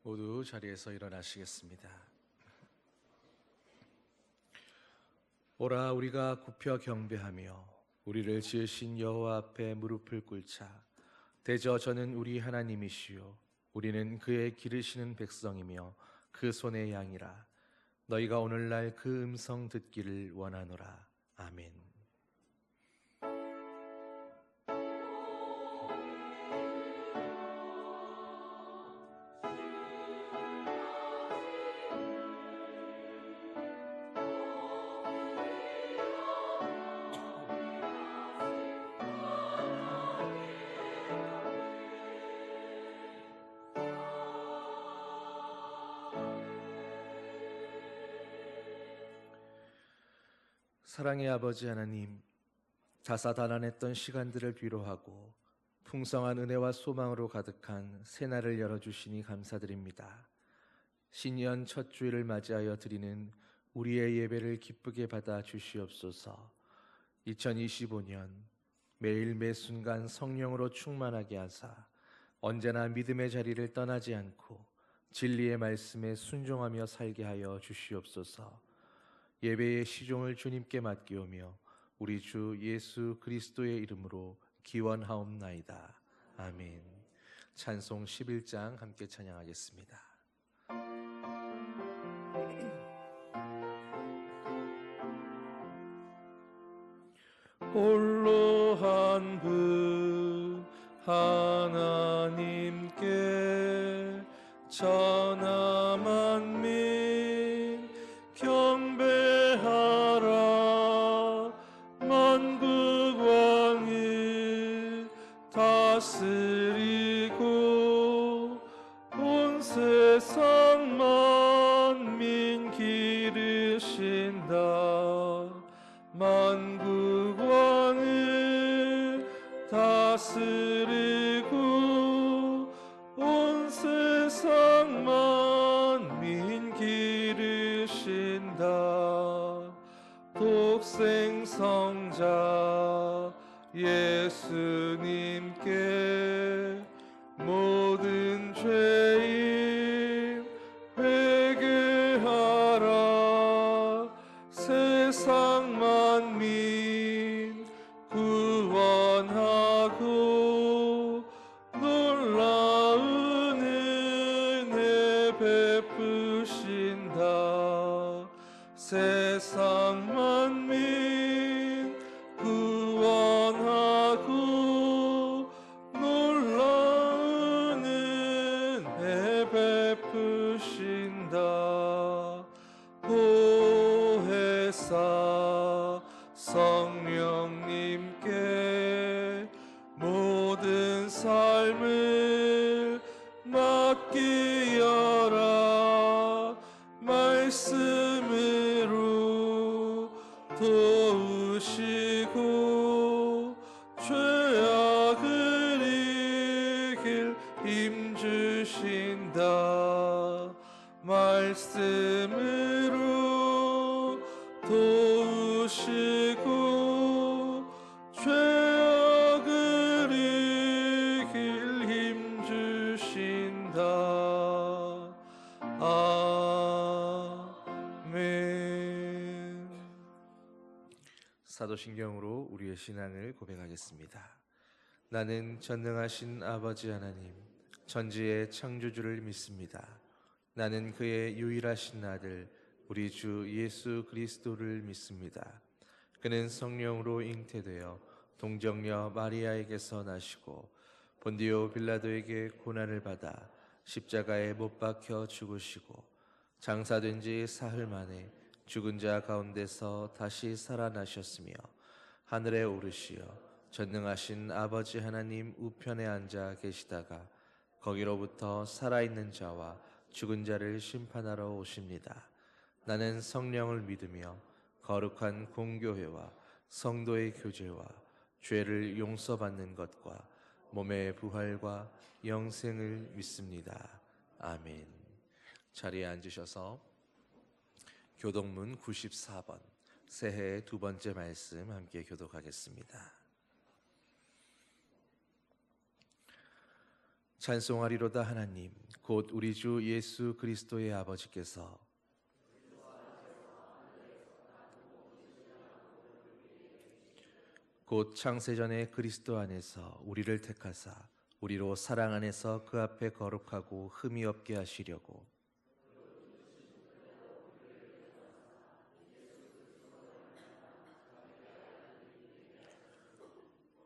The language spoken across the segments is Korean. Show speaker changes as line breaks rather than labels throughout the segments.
모두 자리에서 일어나시겠습니다. 오라 우리가 굽혀 경배하며 우리를 지으신 여호와 앞에 무릎을 꿇자. 대저 저는 우리 하나님이시요 우리는 그의 기르시는 백성이며 그 손의 양이라. 너희가 오늘날 그 음성 듣기를 원하노라. 아멘. 사랑의 아버지 하나님, 다사다난했던 시간들을 뒤로하고 풍성한 은혜와 소망으로 가득한 새날을 열어주시니 감사드립니다. 신년 첫 주일을 맞이하여 드리는 우리의 예배를 기쁘게 받아 주시옵소서. 2025년 매일 매순간 성령으로 충만하게 하사 언제나 믿음의 자리를 떠나지 않고 진리의 말씀에 순종하며 살게 하여 주시옵소서. 예배의 시종을 주님께 맡기오며 우리 주 예수 그리스도의 이름으로 기원하옵나이다. 아멘. 찬송 11장 함께 찬양하겠습니다. 홀로 한 분 하나님께 천하 만민 경배하라. 만국 왕을 다스리고 온 세상 만민 기르신다. 만국 왕을 다스리고 온 세상 만민 기르신다. 독생 성자 예수님께 모든 죄인 회개하라. 세상 만민 구원하고 놀라운 은혜 베푸신다. 세상 만민 구원하고 놀라운 은혜 베푸신다. 보혜사 성령님께 모든 삶을 맡기어라. 말씀으로 도우시고 죄악을 이길 힘주신다. 말씀으로 도우시고 죄악을 이길 힘주신다. 아멘. 사도신경으로 우리의 신앙을 고백하겠습니다. 나는 전능하신 아버지 하나님, 천지의 창조주를 믿습니다. 나는 그의 유일하신 아들 우리 주 예수 그리스도를 믿습니다. 그는 성령으로 잉태되어 동정녀 마리아에게서 나시고 본디오 빌라도에게 고난을 받아 십자가에 못 박혀 죽으시고 장사된 지 사흘 만에 죽은 자 가운데서 다시 살아나셨으며 하늘에 오르시어 전능하신 아버지 하나님 우편에 앉아 계시다가 거기로부터 살아있는 자와 죽은 자를 심판하러 오십니다. 나는 성령을 믿으며 거룩한 공교회와 성도의 교제와 죄를 용서받는 것과 몸의 부활과 영생을 믿습니다. 아멘. 자리에 앉으셔서 교독문 94번 새해의 두 번째 말씀 함께 교독하겠습니다. 찬송하리로다 하나님 곧 우리 주 예수 그리스도의 아버지께서 곧 창세전에 그리스도 안에서 우리를 택하사 우리로 사랑 안에서 그 앞에 거룩하고 흠이 없게 하시려고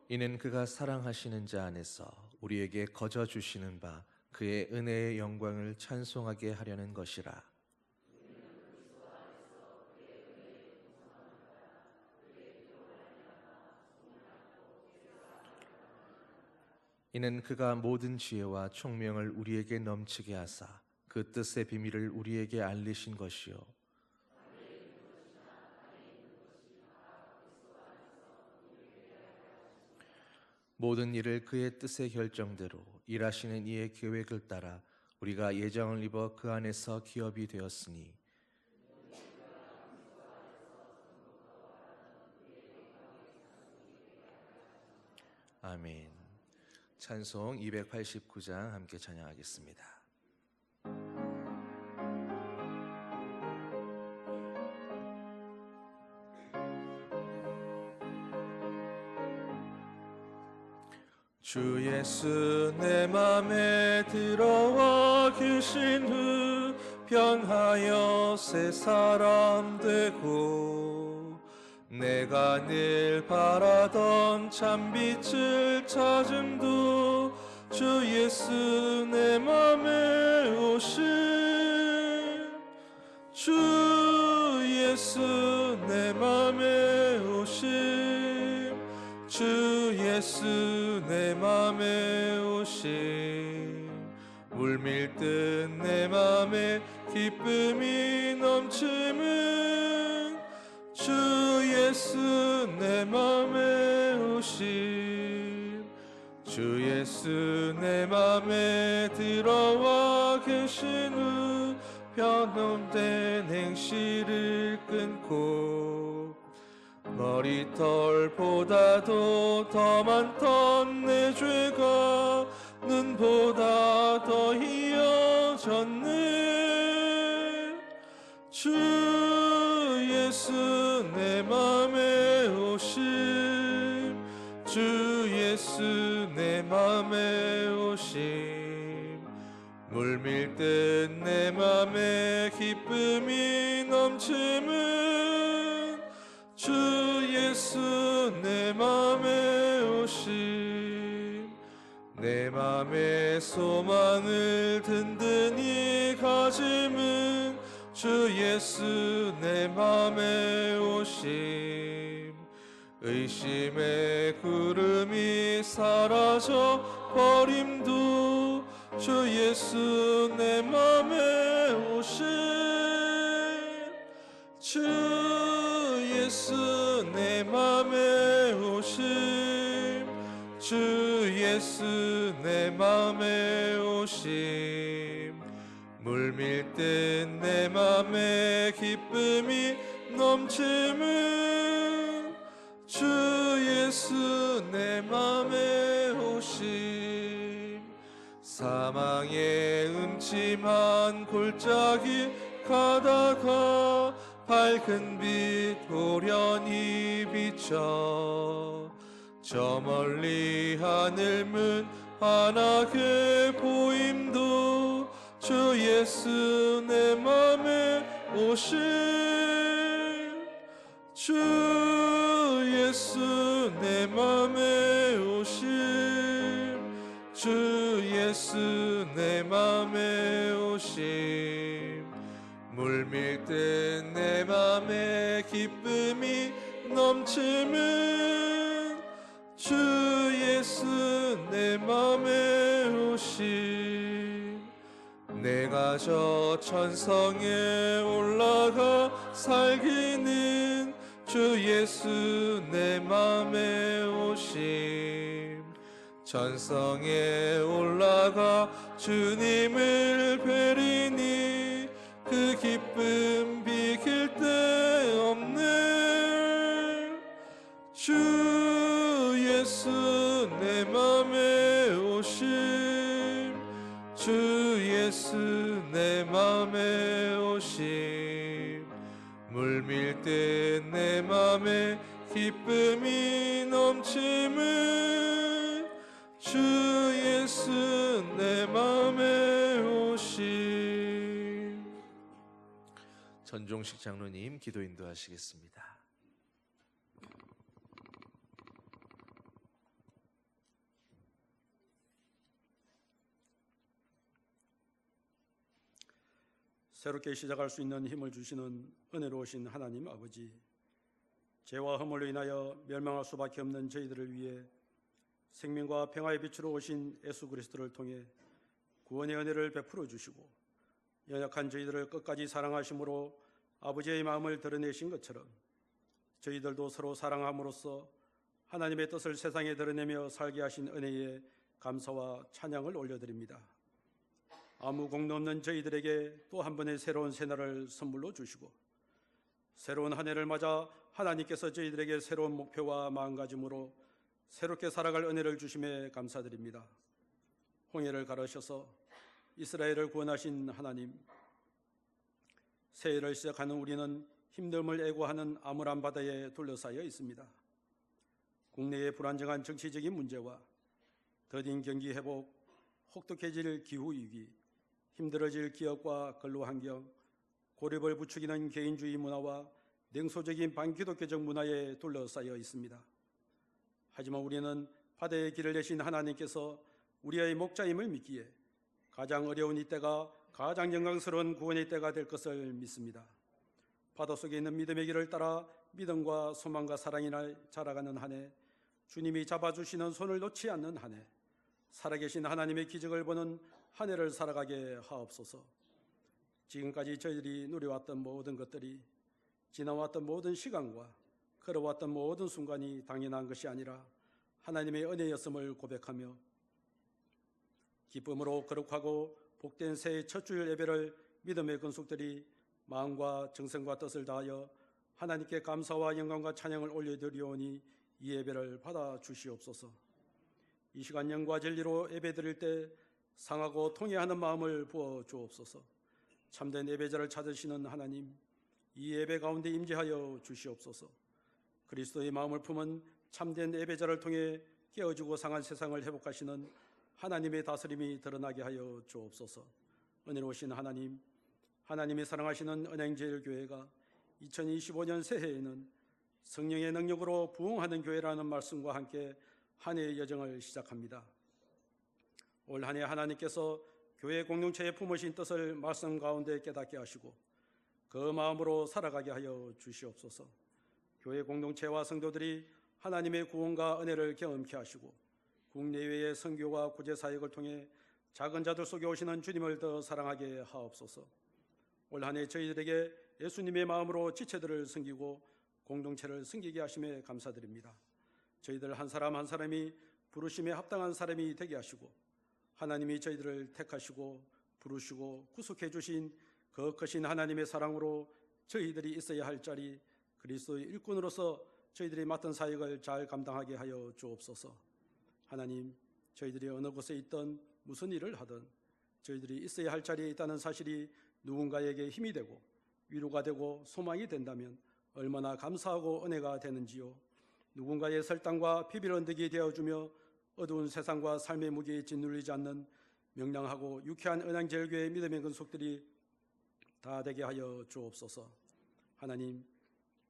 이는 그가 사랑하시는 자 안에서 우리에게 거저 주시는 바 그의 은혜의 영광을 찬송하게 하려는 것이라. 이는 그가 모든 지혜와 총명을 우리에게 넘치게 하사 그 뜻의 비밀을 우리에게 알리신 것이요 모든 일을 그의 뜻의 결정대로 일하시는 이의 계획을 따라 우리가 예정을 입어 그 안에서 기업이 되었으니 아멘. 찬송 289장 함께 찬양하겠습니다. 주 예수 내 맘에 들어와 계신 후 변하여 새 사람 되고 내가 늘 바라던 참빛을 찾음도 주 예수 내 맘에 오신 주 예수 내 맘에 오신 주 예수 내 맘에 오신 물밀듯 내 맘에 기쁨이 넘치는 주 예수 내 맘에 오신 주 예수 내 맘에 들어와 계신 후 변함된 행실을 끊고 머리털보다도 더 많던 내 죄가 눈보다 더 희어졌네 주 예수 내 맘에 오심 주 예수 내 맘에 오심 물밀듯 내 맘에 기쁨이 넘치는 주 예수 내 맘에 오심 내 맘의 소망을 든든히 가짐은 주 예수 내 맘에 오심 의심의 구름이 사라져 버림도 주 예수 내 맘에 오심 주 예수 내 맘에 오심 주 예수 내 맘에 오심 물밀듯 내 맘에 기쁨이 넘치는 주 예수 내 맘에 오심 사망의 음침한 골짜기 가다가 밝은 빛 고련히 비쳐 저 멀리 하늘문 환하게 보임도 주 예수 내 맘에 오심 주 예수 내 맘에 오심 주 예수 내 맘에 오심 물밀듯 내 맘에 기쁨이 넘치는 주 예수 내 맘에 오심 내가 저 천성에 올라가 살기는 주 예수 내 맘에 오심 천성에 올라가 주님을 뵈리니 그 기쁨 비길 데 없네 주 예수 내 맘에 오심 내 맘에 오심 물밀 때 내 맘에 기쁨이 넘침을 주 예수 내 맘에 오심. 전종식 장로님 기도 인도하시겠습니다.
새롭게 시작할 수 있는 힘을 주시는 은혜로우신 하나님 아버지, 죄와 허물로 인하여 멸망할 수밖에 없는 저희들을 위해 생명과 평화의 빛으로 오신 예수 그리스도를 통해 구원의 은혜를 베풀어 주시고 연약한 저희들을 끝까지 사랑하심으로 아버지의 마음을 드러내신 것처럼 저희들도 서로 사랑함으로써 하나님의 뜻을 세상에 드러내며 살게 하신 은혜에 감사와 찬양을 올려드립니다. 아무 공로 없는 저희들에게 또 한 번의 새로운 새날을 선물로 주시고 새로운 한 해를 맞아 하나님께서 저희들에게 새로운 목표와 마음가짐으로 새롭게 살아갈 은혜를 주심에 감사드립니다. 홍해를 가르셔서 이스라엘을 구원하신 하나님, 새해를 시작하는 우리는 힘듦을 애고하는 암울한 바다에 둘러싸여 있습니다. 국내의 불안정한 정치적인 문제와 더딘 경기 회복, 혹독해질 기후위기, 힘들어질 기업과 근로환경, 고립을 부추기는 개인주의 문화와 냉소적인 반기독교적 문화에 둘러싸여 있습니다. 하지만 우리는 바다의 길을 내신 하나님께서 우리의 목자임을 믿기에 가장 어려운 이때가 가장 영광스러운 구원의 때가 될 것을 믿습니다. 바다 속에 있는 믿음의 길을 따라 믿음과 소망과 사랑이 날 자라가는 한 해, 주님이 잡아주시는 손을 놓지 않는 한 해, 살아계신 하나님의 기적을 보는 한 해를 살아가게 하옵소서. 지금까지 저희들이 누려왔던 모든 것들이 지나왔던 모든 시간과 걸어왔던 모든 순간이 당연한 것이 아니라 하나님의 은혜였음을 고백하며 기쁨으로 거룩하고 복된 새해 첫 주일 예배를 믿음의 근속들이 마음과 정성과 뜻을 다하여 하나님께 감사와 영광과 찬양을 올려드리오니 이 예배를 받아 주시옵소서. 이 시간 영과 진리로 예배드릴 때 상하고 통회하는 마음을 부어 주옵소서. 참된 예배자를 찾으시는 하나님, 이 예배 가운데 임재하여 주시옵소서. 그리스도의 마음을 품은 참된 예배자를 통해 깨어지고 상한 세상을 회복하시는 하나님의 다스림이 드러나게 하여 주옵소서. 은혜로우신 하나님, 하나님이 사랑하시는 은행제일교회가 2025년 새해에는 성령의 능력으로 부흥하는 교회라는 말씀과 함께 한 해의 여정을 시작합니다. 올 한 해 하나님께서 교회 공동체에 품으신 뜻을 말씀 가운데 깨닫게 하시고 그 마음으로 살아가게 하여 주시옵소서. 교회 공동체와 성도들이 하나님의 구원과 은혜를 경험케 하시고 국내외의 선교와 구제사역을 통해 작은 자들 속에 오시는 주님을 더 사랑하게 하옵소서. 올 한 해 저희들에게 예수님의 마음으로 지체들을 섬기고 공동체를 섬기게 하심에 감사드립니다. 저희들 한 사람 한 사람이 부르심에 합당한 사람이 되게 하시고 하나님이 저희들을 택하시고 부르시고 구속해 주신 그 크신 하나님의 사랑으로 저희들이 있어야 할 자리 그리스도의 일꾼으로서 저희들이 맡은 사역을 잘 감당하게 하여 주옵소서. 하나님, 저희들이 어느 곳에 있든 무슨 일을 하든 저희들이 있어야 할 자리에 있다는 사실이 누군가에게 힘이 되고 위로가 되고 소망이 된다면 얼마나 감사하고 은혜가 되는지요. 누군가의 설당과 비빌 언덕이 되어주며 어두운 세상과 삶의 무게에 짓눌리지 않는 명랑하고 유쾌한 은행제일교회의 믿음의 근속들이 다 되게 하여 주옵소서. 하나님,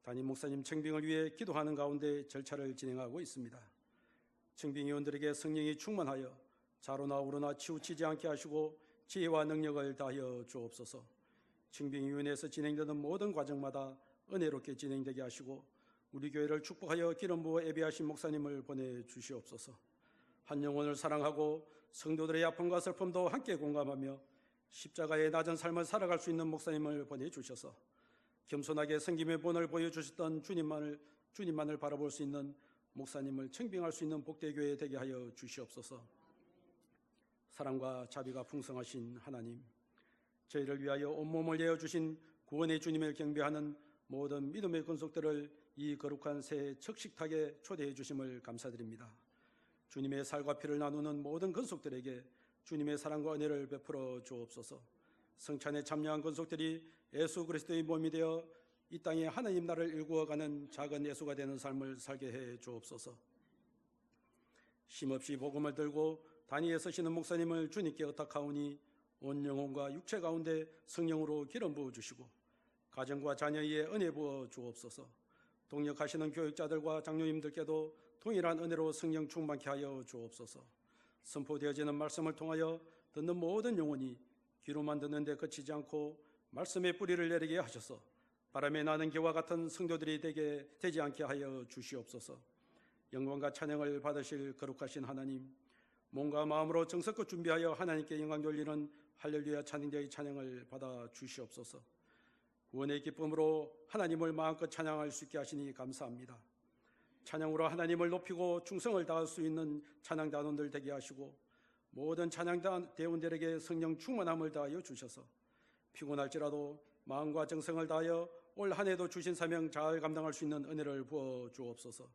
담임 목사님 청빙을 위해 기도하는 가운데 절차를 진행하고 있습니다. 청빙위원들에게 성령이 충만하여 자로나 우로나 치우치지 않게 하시고 지혜와 능력을 다하여 주옵소서. 청빙위원회에서 진행되는 모든 과정마다 은혜롭게 진행되게 하시고 우리 교회를 축복하여 기름 부어 예배하신 목사님을 보내주시옵소서. 한 영혼을 사랑하고 성도들의 아픔과 슬픔도 함께 공감하며 십자가의 낮은 삶을 살아갈 수 있는 목사님을 보내주셔서 겸손하게 섬김의 본을 보여주셨던 주님만을 바라볼 수 있는 목사님을 청빙할 수 있는 복되교회 되게 하여 주시옵소서. 사랑과 자비가 풍성하신 하나님, 저희를 위하여 온몸을 내어주신 구원의 주님을 경배하는 모든 믿음의 근속들을 이 거룩한 새해 척식탁에 초대해 주심을 감사드립니다. 주님의 살과 피를 나누는 모든 근속들에게 주님의 사랑과 은혜를 베풀어 주옵소서. 성찬에 참여한 권속들이 예수 그리스도의 몸이 되어 이 땅에 하나님 나라를 일구어가는 작은 예수가 되는 삶을 살게 해 주옵소서. 쉼없이 복음을 들고 단위에 서시는 목사님을 주님께 의탁하오니 온 영혼과 육체 가운데 성령으로 기름 부어 주시고 가정과 자녀의 은혜 부어 주옵소서. 동역하시는 교육자들과 장로님들께도 동일한 은혜로 성령 충만케 하여 주옵소서. 선포되어지는 말씀을 통하여 듣는 모든 영혼이 귀로만 듣는데 그치지 않고 말씀의 뿌리를 내리게 하셔서 바람에 나는 개와 같은 성도들이 되지 않게 하여 주시옵소서. 영광과 찬양을 받으실 거룩하신 하나님, 몸과 마음으로 정성껏 준비하여 하나님께 영광 돌리는 할렐루야 찬양자의 찬양을 받아 주시옵소서. 구원의 기쁨으로 하나님을 마음껏 찬양할 수 있게 하시니 감사합니다. 찬양으로 하나님을 높이고 충성을 다할 수 있는 찬양단원들 되게 하시고 모든 찬양대원들에게 성령 충만함을 다하여 주셔서 피곤할지라도 마음과 정성을 다하여 올 한 해도 주신 사명 잘 감당할 수 있는 은혜를 부어 주옵소서.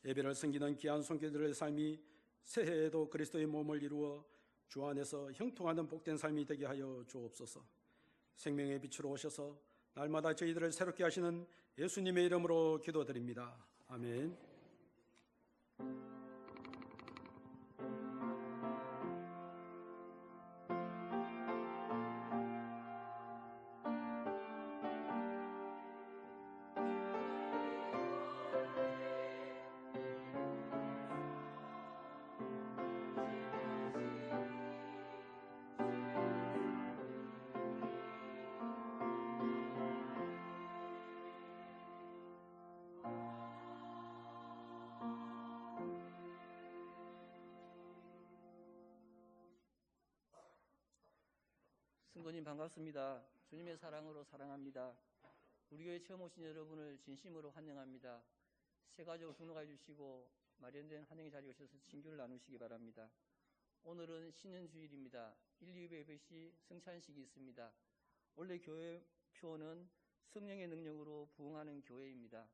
예배를 섬기는 귀한 손길들의 삶이 새해에도 그리스도의 몸을 이루어 주 안에서 형통하는 복된 삶이 되게 하여 주옵소서. 생명의 빛으로 오셔서 날마다 저희들을 새롭게 하시는 예수님의 이름으로 기도드립니다. 아멘.
성도님 반갑습니다. 주님의 사랑으로 사랑합니다. 우리 교회 처음 오신 여러분을 진심으로 환영합니다. 새 가족을 등록해 주시고 마련된 환영의 자리에 오셔서 친교를 나누시기 바랍니다. 오늘은 신년 주일입니다. 1, 2부 예배 시 성찬식이 있습니다. 원래 교회 표어는 성령의 능력으로 부흥하는 교회입니다.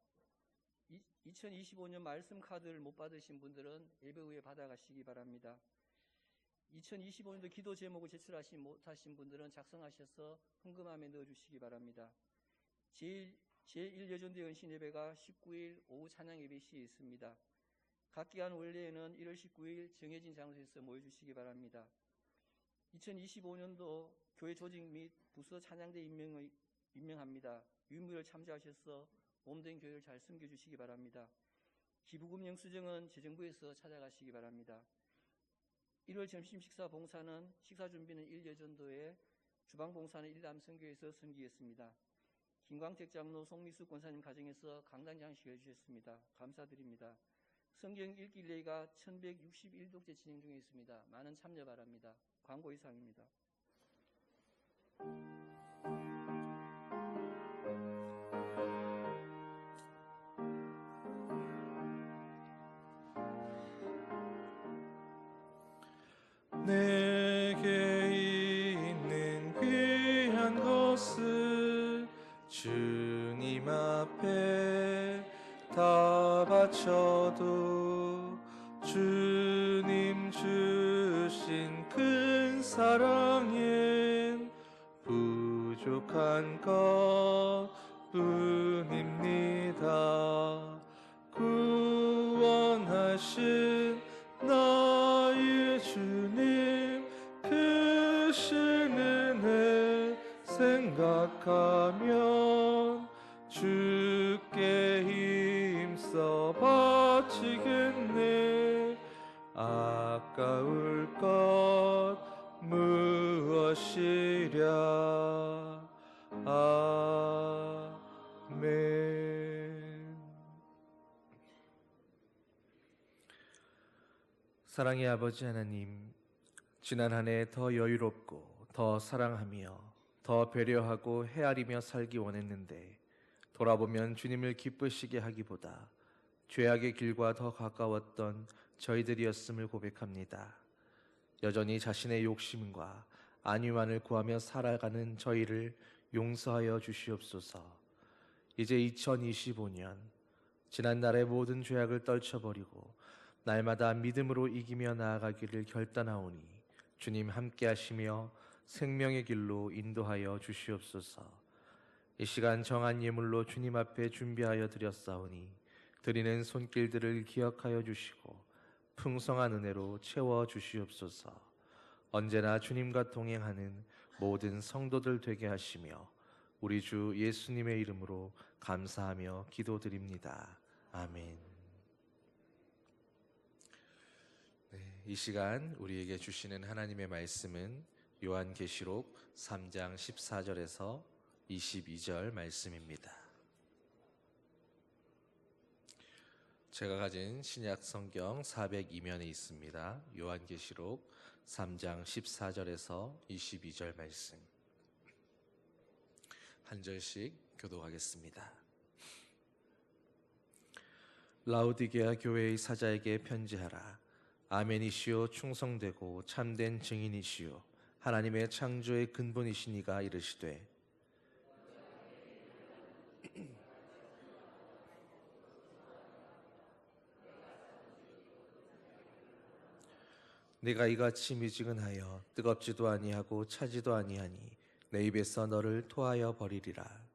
2025년 말씀 카드를 못 받으신 분들은 예배 후에 받아가시기 바랍니다. 2025년도 기도 제목을 제출하지 못하신 분들은 작성하셔서 헌금함에 넣어주시기 바랍니다. 제1여전대 연신 예배가 19일 오후 찬양 예배 시에 있습니다. 각 기간 원래에는 1월 19일 정해진 장소에서 모여주시기 바랍니다. 2025년도 교회 조직 및 부서 찬양대 임명합니다. 유무를 참조하셔서 몸된 교회를 잘 섬겨주시기 바랍니다. 기부금 영수증은 재정부에서 찾아가시기 바랍니다. 1월 점심 식사 봉사는 식사 준비는 1여전도에 주방 봉사는 1남성교에서 섬기겠습니다. 김광택 장로 송미수 권사님 가정에서 강단 장식을 해주셨습니다. 감사드립니다. 성경 읽기 릴레이가 1161독째 진행 중에 있습니다. 많은 참여 바랍니다. 광고 이상입니다.
내게 있는 귀한 것을 주님 앞에 다 바쳐도 주님 주신 큰 사랑엔 부족한 것뿐입니다. 구원하신 나의 주님 크신 은혜 생각하면 주께 힘써 바치겠네. 아까울 것 무엇이랴. 아멘. 사랑의 아버지 하나님, 지난 한 해 더 여유롭고 더 사랑하며 더 배려하고 헤아리며 살기 원했는데 돌아보면 주님을 기쁘시게 하기보다 죄악의 길과 더 가까웠던 저희들이었음을 고백합니다. 여전히 자신의 욕심과 안위만을 구하며 살아가는 저희를 용서하여 주시옵소서. 이제 2025년 지난날의 모든 죄악을 떨쳐버리고 날마다 믿음으로 이기며 나아가기를 결단하오니 주님 함께 하시며 생명의 길로 인도하여 주시옵소서. 이 시간 정한 예물로 주님 앞에 준비하여 드렸사오니 드리는 손길들을 기억하여 주시고 풍성한 은혜로 채워 주시옵소서. 언제나 주님과 동행하는 모든 성도들 되게 하시며 우리 주 예수님의 이름으로 감사하며 기도드립니다. 아멘. 네, 이 시간 우리에게 주시는 하나님의 말씀은 요한계시록 3장 14절에서 22절 말씀입니다. 제가 가진 신약 성경 402면에 있습니다. 요한계시록 3장 14절에서 22절 말씀 한 절씩 교독하겠습니다. 라오디게아 교회의 사자에게 편지하라. 아멘이시오 충성되고 참된 증인이시오 하나님의 창조의 근본이시니가 이르시되 네가 이같이 미지근하여 뜨겁지도 아니하고 차지도 아니하니 내 입에서 너를 토하여 버리리라.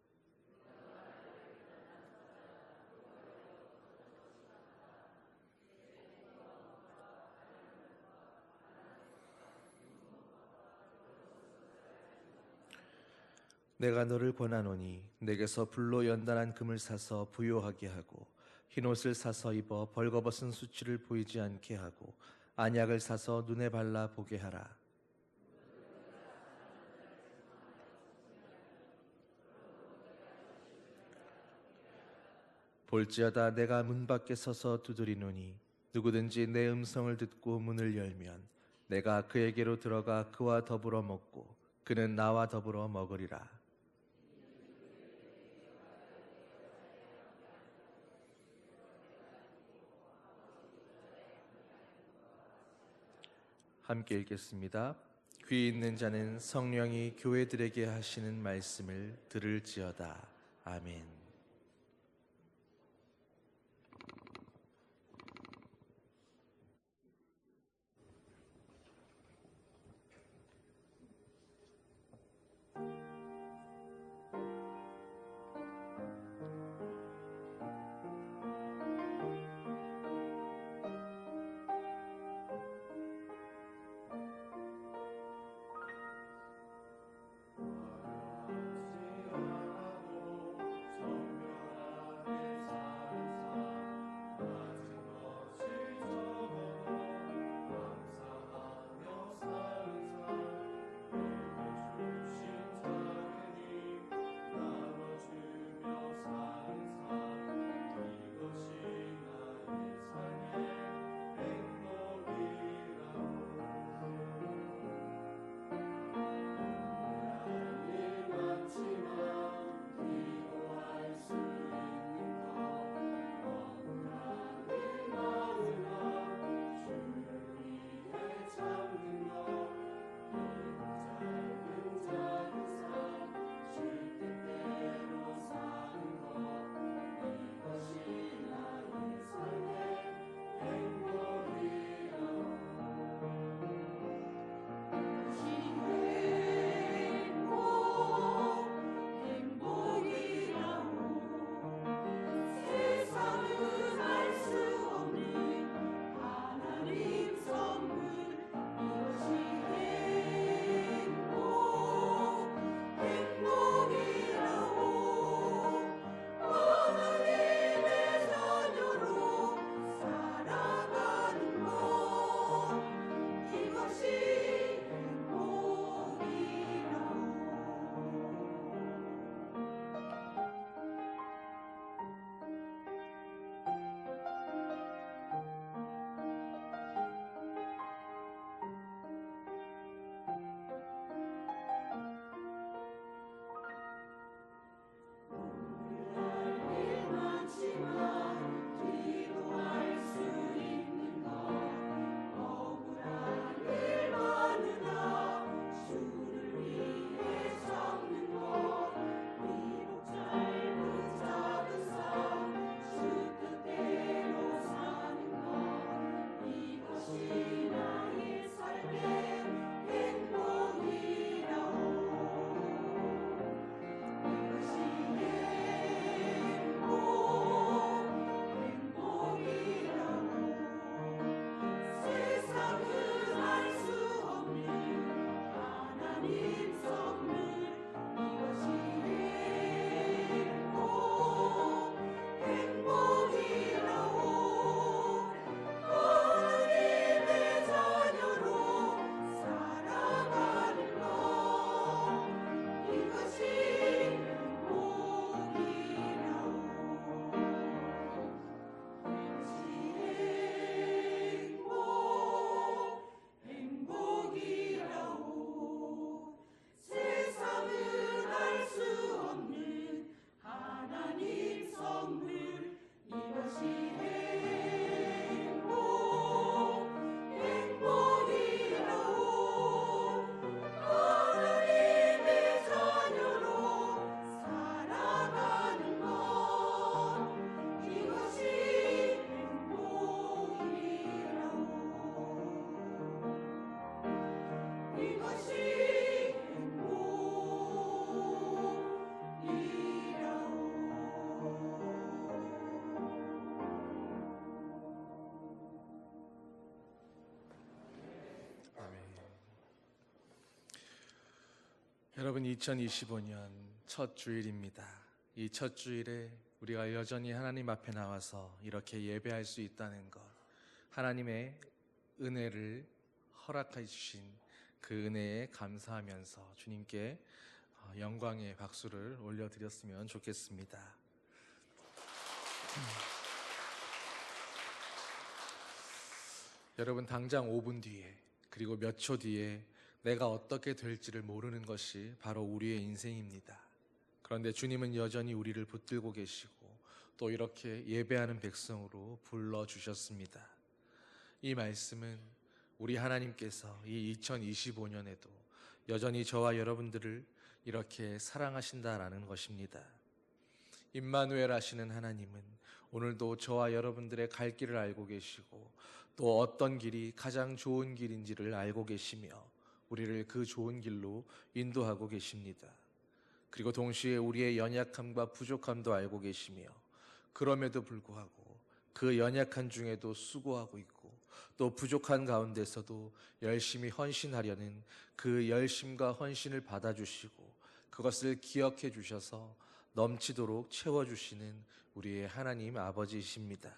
내가 너를 권하노니 내게서 불로 연단한 금을 사서 부요하게 하고 흰옷을 사서 입어 벌거벗은 수치를 보이지 않게 하고 안약을 사서 눈에 발라 보게 하라. 볼지어다 내가 문 밖에 서서 두드리노니 누구든지 내 음성을 듣고 문을 열면 내가 그에게로 들어가 그와 더불어 먹고 그는 나와 더불어 먹으리라. 함께 읽겠습니다. 귀 있는 자는 성령이 교회들에게 하시는 말씀을 들을지어다. 아멘.
주
여러분, 2025년 첫 주일입니다. 이 첫 주일에 우리가 여전히 하나님 앞에 나와서 이렇게 예배할 수 있다는 것, 하나님의 은혜를 허락해 주신 그 은혜에 감사하면서 주님께 영광의 박수를 올려드렸으면 좋겠습니다. 여러분, 당장 5분 뒤에 그리고 몇 초 뒤에 내가 어떻게 될지를 모르는 것이 바로 우리의 인생입니다. 그런데 주님은 여전히 우리를 붙들고 계시고 또 이렇게 예배하는 백성으로 불러주셨습니다. 이 말씀은 우리 하나님께서 이 2025년에도 여전히 저와 여러분들을 이렇게 사랑하신다라는 것입니다. 임마누엘 하시는 하나님은 오늘도 저와 여러분들의 갈 길을 알고 계시고 또 어떤 길이 가장 좋은 길인지를 알고 계시며 우리를 그 좋은 길로 인도하고 계십니다. 그리고 동시에 우리의 연약함과 부족함도 알고 계시며 그럼에도 불구하고 그 연약한 중에도 수고하고 있고 또 부족한 가운데서도 열심히 헌신하려는 그 열심과 헌신을 받아주시고 그것을 기억해 주셔서 넘치도록 채워주시는 우리의 하나님 아버지이십니다.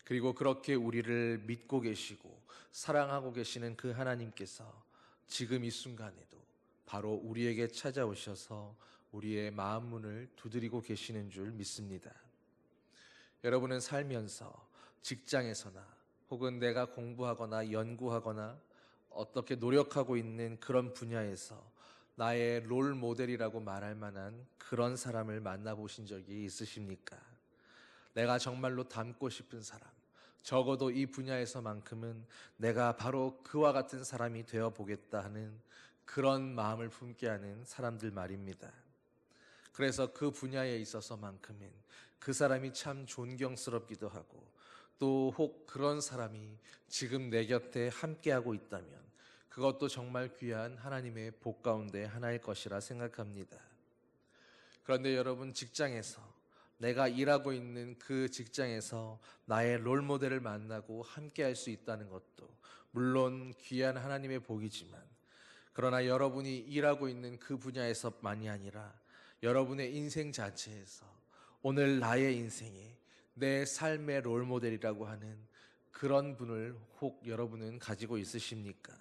그리고 그렇게 우리를 믿고 계시고 사랑하고 계시는 그 하나님께서 지금 이 순간에도 바로 우리에게 찾아오셔서 우리의 마음 문을 두드리고 계시는 줄 믿습니다. 여러분은 살면서 직장에서나 혹은 내가 공부하거나 연구하거나 어떻게 노력하고 있는 그런 분야에서 나의 롤 모델이라고 말할 만한 그런 사람을 만나보신 적이 있으십니까? 내가 정말로 닮고 싶은 사람, 적어도 이 분야에서만큼은 내가 바로 그와 같은 사람이 되어 보겠다 하는 그런 마음을 품게 하는 사람들 말입니다. 그래서 그 분야에 있어서만큼은 그 사람이 참 존경스럽기도 하고 또 혹 그런 사람이 지금 내 곁에 함께하고 있다면 그것도 정말 귀한 하나님의 복 가운데 하나일 것이라 생각합니다. 그런데 여러분, 직장에서 내가 일하고 있는 그 직장에서 나의 롤모델을 만나고 함께 할 수 있다는 것도 물론 귀한 하나님의 복이지만 그러나 여러분이 일하고 있는 그 분야에서만이 아니라 여러분의 인생 자체에서 오늘 나의 인생에 내 삶의 롤모델이라고 하는 그런 분을 혹 여러분은 가지고 있으십니까?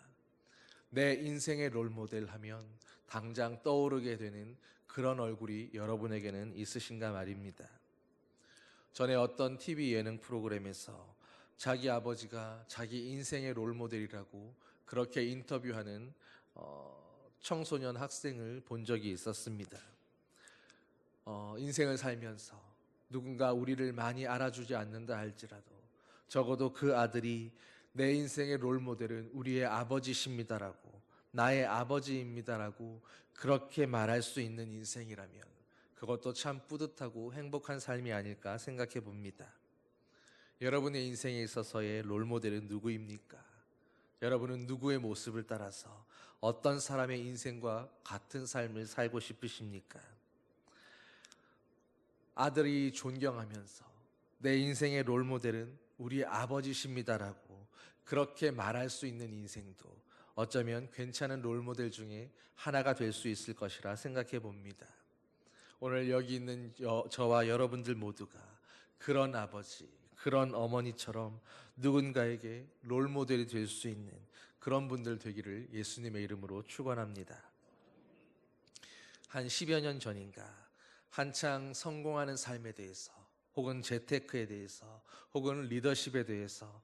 내 인생의 롤모델 하면 당장 떠오르게 되는 그런 얼굴이 여러분에게는 있으신가 말입니다. 전에 어떤 TV 예능 프로그램에서 자기 아버지가 자기 인생의 롤모델이라고 그렇게 인터뷰하는 청소년 학생을 본 적이 있었습니다. 인생을 살면서 누군가 우리를 많이 알아주지 않는다 할지라도 적어도 그 아들이 내 인생의 롤모델은 우리의 아버지십니다라고 나의 아버지입니다라고 그렇게 말할 수 있는 인생이라면 그것도 참 뿌듯하고 행복한 삶이 아닐까 생각해 봅니다. 여러분의 인생에 있어서의 롤모델은 누구입니까? 여러분은 누구의 모습을 따라서 어떤 사람의 인생과 같은 삶을 살고 싶으십니까? 아들이 존경하면서 내 인생의 롤모델은 우리 아버지십니다라고 그렇게 말할 수 있는 인생도 어쩌면 괜찮은 롤모델 중에 하나가 될 수 있을 것이라 생각해 봅니다. 오늘 여기 있는 저와 여러분들 모두가 그런 아버지, 그런 어머니처럼 누군가에게 롤모델이 될 수 있는 그런 분들 되기를 예수님의 이름으로 축원합니다. 한 10여 년 전인가 한창 성공하는 삶에 대해서 혹은 재테크에 대해서 혹은 리더십에 대해서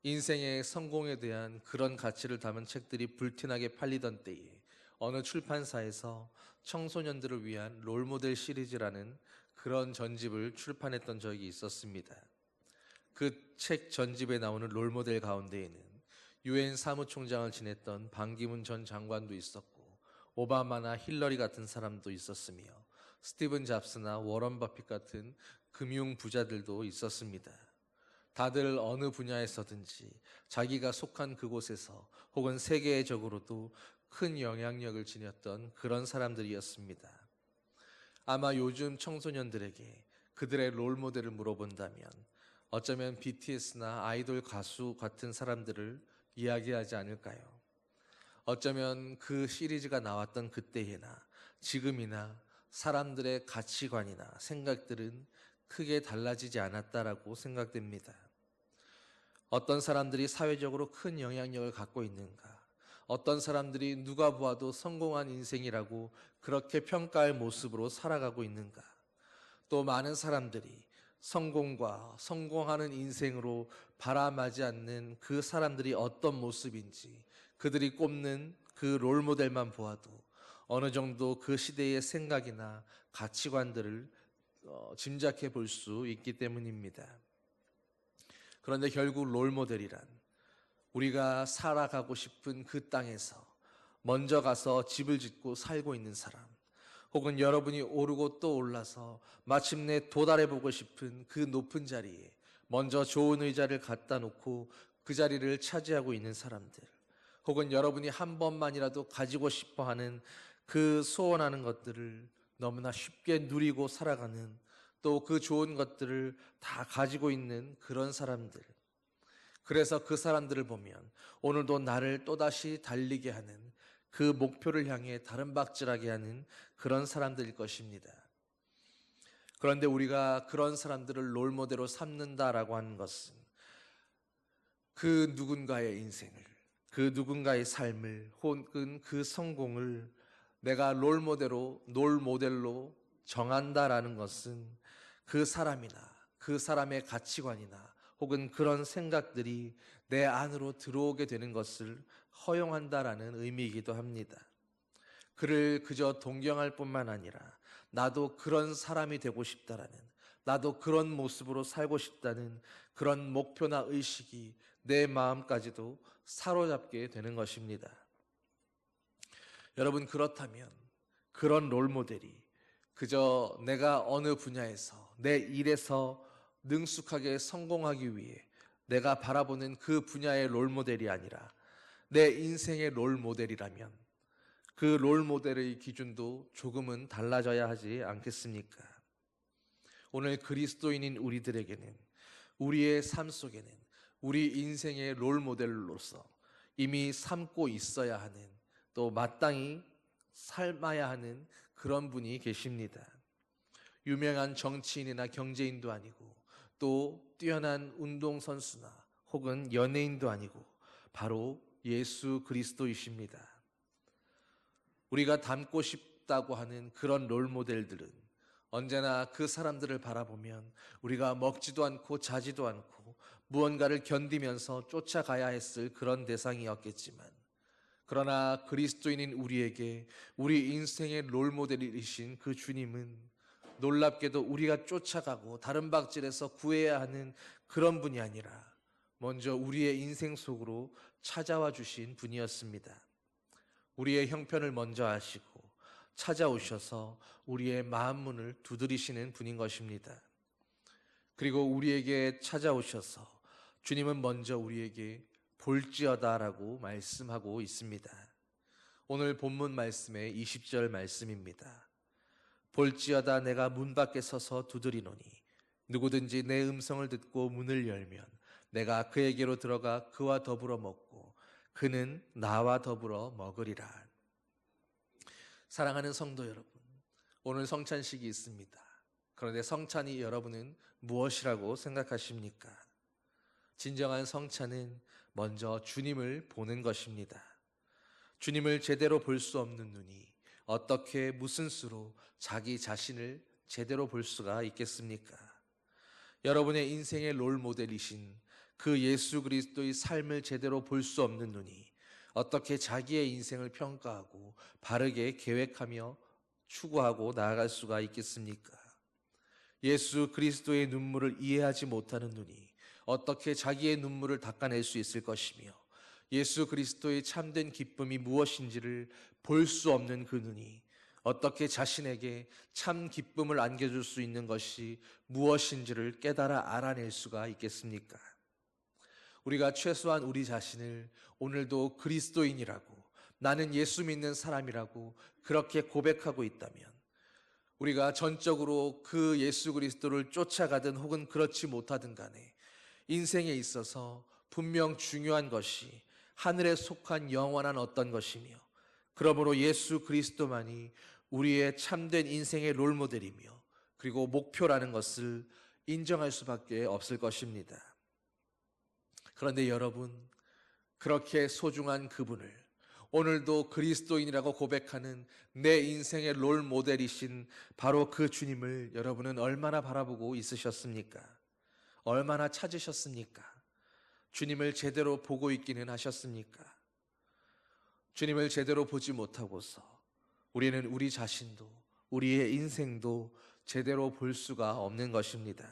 인생의 성공에 대한 그런 가치를 담은 책들이 불티나게 팔리던 때에 어느 출판사에서 청소년들을 위한 롤모델 시리즈라는 그런 전집을 출판했던 적이 있었습니다. 그 책 전집에 나오는 롤모델 가운데에는 유엔 사무총장을 지냈던 반기문 전 장관도 있었고 오바마나 힐러리 같은 사람도 있었으며 스티븐 잡스나 워런 버핏 같은 금융 부자들도 있었습니다. 다들 어느 분야에서든지 자기가 속한 그곳에서 혹은 세계적으로도 큰 영향력을 지녔던 그런 사람들이었습니다. 아마 요즘 청소년들에게 그들의 롤모델을 물어본다면 어쩌면 BTS나 아이돌 가수 같은 사람들을 이야기하지 않을까요? 어쩌면 그 시리즈가 나왔던 그때나 지금이나 사람들의 가치관이나 생각들은 크게 달라지지 않았다라고 생각됩니다. 어떤 사람들이 사회적으로 큰 영향력을 갖고 있는가? 어떤 사람들이 누가 보아도 성공한 인생이라고 그렇게 평가할 모습으로 살아가고 있는가? 또 많은 사람들이 성공과 성공하는 인생으로 바라마지 않는 그 사람들이 어떤 모습인지 그들이 꼽는 그 롤모델만 보아도 어느 정도 그 시대의 생각이나 가치관들을 짐작해 볼 수 있기 때문입니다. 그런데 결국 롤모델이란 우리가 살아가고 싶은 그 땅에서 먼저 가서 집을 짓고 살고 있는 사람, 혹은 여러분이 오르고 또 올라서 마침내 도달해 보고 싶은 그 높은 자리에 먼저 좋은 의자를 갖다 놓고 그 자리를 차지하고 있는 사람들, 혹은 여러분이 한 번만이라도 가지고 싶어 하는 그 소원하는 것들을 너무나 쉽게 누리고 살아가는, 또 그 좋은 것들을 다 가지고 있는 그런 사람들. 그래서 그 사람들을 보면 오늘도 나를 또다시 달리게 하는, 그 목표를 향해 다른박질하게 하는 그런 사람들일 것입니다. 그런데 우리가 그런 사람들을 롤모델로 삼는다라고 하는 것은 그 누군가의 인생을, 그 누군가의 삶을, 혹은 그 성공을 내가 롤모델로 정한다라는 것은 그 사람이나 그 사람의 가치관이나 혹은 그런 생각들이 내 안으로 들어오게 되는 것을 허용한다라는 의미이기도 합니다. 그를 그저 동경할 뿐만 아니라 나도 그런 사람이 되고 싶다라는, 나도 그런 모습으로 살고 싶다는 그런 목표나 의식이 내 마음까지도 사로잡게 되는 것입니다. 여러분, 그렇다면 그런 롤모델이 그저 내가 어느 분야에서 내 일에서 능숙하게 성공하기 위해 내가 바라보는 그 분야의 롤모델이 아니라 내 인생의 롤모델이라면 그 롤모델의 기준도 조금은 달라져야 하지 않겠습니까? 오늘 그리스도인인 우리들에게는, 우리의 삶 속에는 우리 인생의 롤모델로서 이미 삼고 있어야 하는, 또 마땅히 삶아야 하는 그런 분이 계십니다. 유명한 정치인이나 경제인도 아니고 또 뛰어난 운동선수나 혹은 연예인도 아니고 바로 예수 그리스도이십니다. 우리가 닮고 싶다고 하는 그런 롤모델들은 언제나 그 사람들을 바라보면 우리가 먹지도 않고 자지도 않고 무언가를 견디면서 쫓아가야 했을 그런 대상이었겠지만, 그러나 그리스도인인 우리에게 우리 인생의 롤모델이신 그 주님은 놀랍게도 우리가 쫓아가고 다른 박질에서 구해야 하는 그런 분이 아니라 먼저 우리의 인생 속으로 찾아와 주신 분이었습니다. 우리의 형편을 먼저 아시고 찾아오셔서 우리의 마음 문을 두드리시는 분인 것입니다. 그리고 우리에게 찾아오셔서 주님은 먼저 우리에게 볼지어다라고 말씀하고 있습니다. 오늘 본문 말씀의 20절 말씀입니다. 볼지어다 내가 문 밖에 서서 두드리노니 누구든지 내 음성을 듣고 문을 열면 내가 그에게로 들어가 그와 더불어 먹고 그는 나와 더불어 먹으리라. 사랑하는 성도 여러분, 오늘 성찬식이 있습니다. 그런데 성찬이 여러분은 무엇이라고 생각하십니까? 진정한 성찬은 먼저 주님을 보는 것입니다. 주님을 제대로 볼 수 없는 눈이 어떻게 무슨 수로 자기 자신을 제대로 볼 수가 있겠습니까? 여러분의 인생의 롤 모델이신 그 예수 그리스도의 삶을 제대로 볼 수 없는 눈이 어떻게 자기의 인생을 평가하고 바르게 계획하며 추구하고 나아갈 수가 있겠습니까? 예수 그리스도의 눈물을 이해하지 못하는 눈이 어떻게 자기의 눈물을 닦아낼 수 있을 것이며, 예수 그리스도의 참된 기쁨이 무엇인지를 볼 수 없는 그 눈이 어떻게 자신에게 참 기쁨을 안겨줄 수 있는 것이 무엇인지를 깨달아 알아낼 수가 있겠습니까? 우리가 최소한 우리 자신을 오늘도 그리스도인이라고, 나는 예수 믿는 사람이라고 그렇게 고백하고 있다면, 우리가 전적으로 그 예수 그리스도를 쫓아가든 혹은 그렇지 못하든 간에 인생에 있어서 분명 중요한 것이 하늘에 속한 영원한 어떤 것이며, 그러므로 예수 그리스도만이 우리의 참된 인생의 롤모델이며 그리고 목표라는 것을 인정할 수밖에 없을 것입니다. 그런데 여러분, 그렇게 소중한 그분을, 오늘도 그리스도인이라고 고백하는 내 인생의 롤모델이신 바로 그 주님을 여러분은 얼마나 바라보고 있으셨습니까? 얼마나 찾으셨습니까? 주님을 제대로 보고 있기는 하셨습니까? 주님을 제대로 보지 못하고서 우리는 우리 자신도, 우리의 인생도 제대로 볼 수가 없는 것입니다.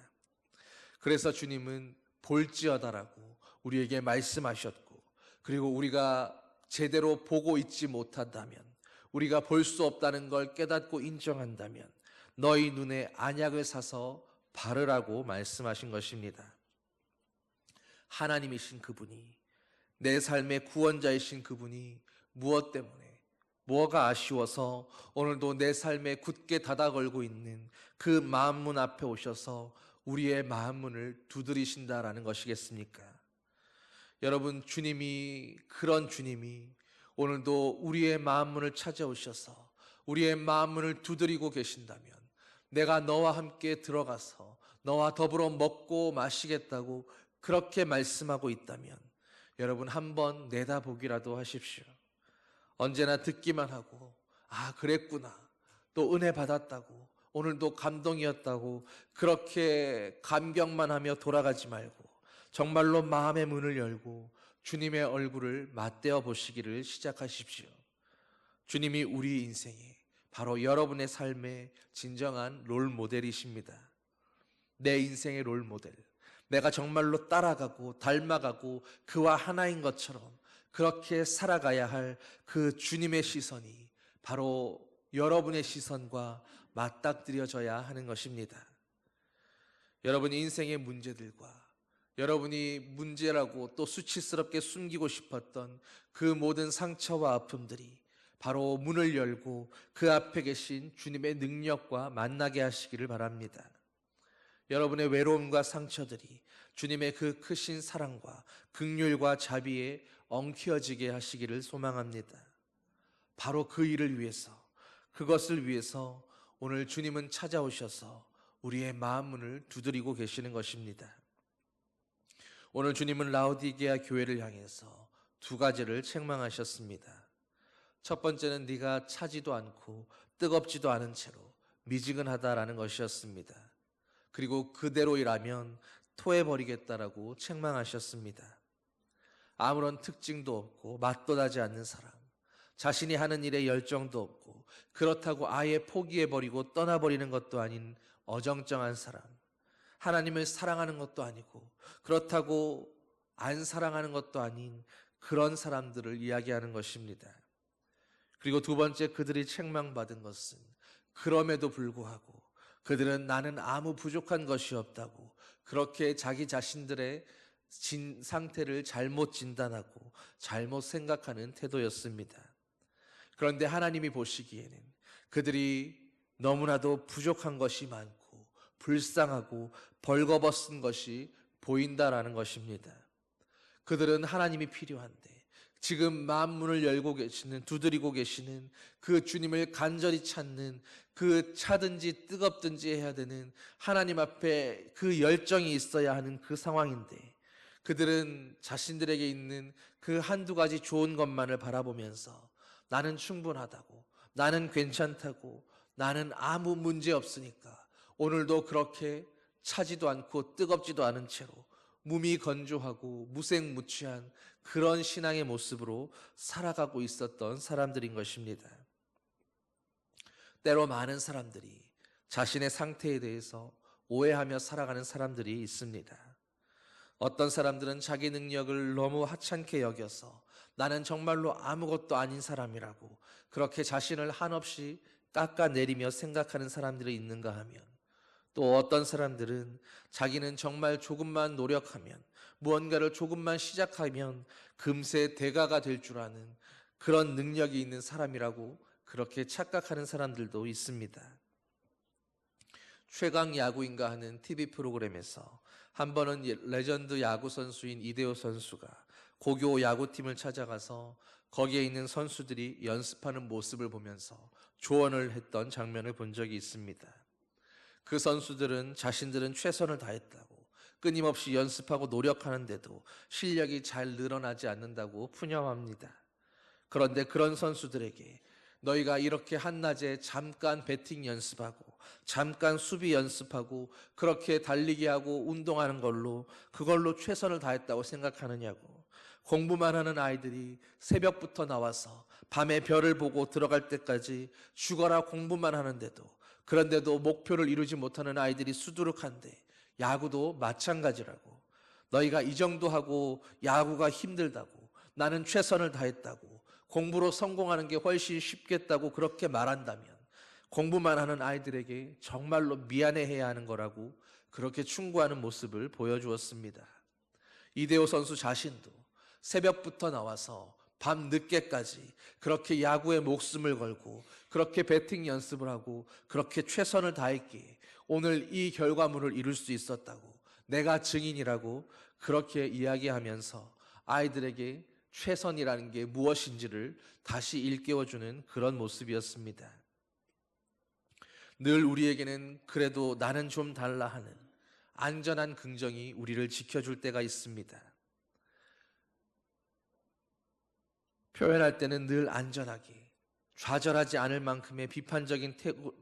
그래서 주님은 볼지어다라고 우리에게 말씀하셨고, 그리고 우리가 제대로 보고 있지 못한다면, 우리가 볼 수 없다는 걸 깨닫고 인정한다면 너희 눈에 안약을 사서 바르라고 말씀하신 것입니다. 하나님이신 그분이, 내 삶의 구원자이신 그분이 무엇 때문에, 뭐가 아쉬워서 오늘도 내 삶에 굳게 닫아걸고 있는 그 마음문 앞에 오셔서 우리의 마음문을 두드리신다라는 것이겠습니까? 여러분, 주님이, 그런 주님이 오늘도 우리의 마음문을 찾아오셔서 우리의 마음문을 두드리고 계신다면, 내가 너와 함께 들어가서 너와 더불어 먹고 마시겠다고 그렇게 말씀하고 있다면 여러분, 한번 내다보기라도 하십시오. 언제나 듣기만 하고, 아 그랬구나, 또 은혜 받았다고, 오늘도 감동이었다고 그렇게 감격만 하며 돌아가지 말고 정말로 마음의 문을 열고 주님의 얼굴을 맞대어 보시기를 시작하십시오. 주님이 우리 인생에, 바로 여러분의 삶의 진정한 롤모델이십니다. 내 인생의 롤모델, 내가 정말로 따라가고 닮아가고 그와 하나인 것처럼 그렇게 살아가야 할 그 주님의 시선이 바로 여러분의 시선과 맞닥뜨려져야 하는 것입니다. 여러분의 인생의 문제들과 여러분이 문제라고 또 수치스럽게 숨기고 싶었던 그 모든 상처와 아픔들이 바로 문을 열고 그 앞에 계신 주님의 능력과 만나게 하시기를 바랍니다. 여러분의 외로움과 상처들이 주님의 그 크신 사랑과 긍휼과 자비에 엉켜지게 하시기를 소망합니다. 바로 그 일을 위해서, 그것을 위해서 오늘 주님은 찾아오셔서 우리의 마음문을 두드리고 계시는 것입니다. 오늘 주님은 라오디게아 교회를 향해서 두 가지를 책망하셨습니다. 첫 번째는 네가 차지도 않고 뜨겁지도 않은 채로 미지근하다라는 것이었습니다. 그리고 그대로 일하면 토해버리겠다라고 책망하셨습니다. 아무런 특징도 없고 맛도 나지 않는 사람, 자신이 하는 일에 열정도 없고 그렇다고 아예 포기해버리고 떠나버리는 것도 아닌 어정쩡한 사람, 하나님을 사랑하는 것도 아니고 그렇다고 안 사랑하는 것도 아닌 그런 사람들을 이야기하는 것입니다. 그리고 두 번째, 그들이 책망받은 것은 그럼에도 불구하고 그들은 나는 아무 부족한 것이 없다고 그렇게 자기 자신들의 상태를 잘못 진단하고 잘못 생각하는 태도였습니다. 그런데 하나님이 보시기에는 그들이 너무나도 부족한 것이 많고 불쌍하고 벌거벗은 것이 보인다라는 것입니다. 그들은 하나님이 필요한데 지금 만문을 열고 계시는, 두드리고 계시는 그 주님을 간절히 찾는, 그 차든지 뜨겁든지 해야 되는 하나님 앞에 그 열정이 있어야 하는 그 상황인데, 그들은 자신들에게 있는 그 한두 가지 좋은 것만을 바라보면서 나는 충분하다고, 나는 괜찮다고, 나는 아무 문제 없으니까 오늘도 그렇게 차지도 않고 뜨겁지도 않은 채로 무미건조하고 무색무취한 그런 신앙의 모습으로 살아가고 있었던 사람들인 것입니다. 때로 많은 사람들이 자신의 상태에 대해서 오해하며 살아가는 사람들이 있습니다. 어떤 사람들은 자기 능력을 너무 하찮게 여겨서 나는 정말로 아무것도 아닌 사람이라고 그렇게 자신을 한없이 깎아내리며 생각하는 사람들이 있는가 하면, 또 어떤 사람들은 자기는 정말 조금만 노력하면, 무언가를 조금만 시작하면 금세 대가가 될 줄 아는 그런 능력이 있는 사람이라고 그렇게 착각하는 사람들도 있습니다. 최강 야구인가 하는 TV 프로그램에서 한 번은 레전드 야구 선수인 이대호 선수가 고교 야구팀을 찾아가서 거기에 있는 선수들이 연습하는 모습을 보면서 조언을 했던 장면을 본 적이 있습니다. 그 선수들은 자신들은 최선을 다했다고, 끊임없이 연습하고 노력하는데도 실력이 잘 늘어나지 않는다고 푸념합니다. 그런데 그런 선수들에게 너희가 이렇게 한낮에 잠깐 배팅 연습하고 잠깐 수비 연습하고 그렇게 달리기 하고 운동하는 걸로, 그걸로 최선을 다했다고 생각하느냐고, 공부만 하는 아이들이 새벽부터 나와서 밤에 별을 보고 들어갈 때까지 죽어라 공부만 하는데도, 그런데도 목표를 이루지 못하는 아이들이 수두룩한데 야구도 마찬가지라고, 너희가 이 정도 하고 야구가 힘들다고, 나는 최선을 다했다고, 공부로 성공하는 게 훨씬 쉽겠다고 그렇게 말한다면 공부만 하는 아이들에게 정말로 미안해해야 하는 거라고 그렇게 충고하는 모습을 보여주었습니다. 이대호 선수 자신도 새벽부터 나와서 밤 늦게까지 그렇게 야구에 목숨을 걸고 그렇게 배팅 연습을 하고 그렇게 최선을 다했기에 오늘 이 결과물을 이룰 수 있었다고, 내가 증인이라고 그렇게 이야기하면서 아이들에게 최선이라는 게 무엇인지를 다시 일깨워주는 그런 모습이었습니다. 늘 우리에게는 그래도 나는 좀 달라 하는 안전한 긍정이 우리를 지켜줄 때가 있습니다. 표현할 때는 늘 안전하게, 좌절하지 않을 만큼의 비판적인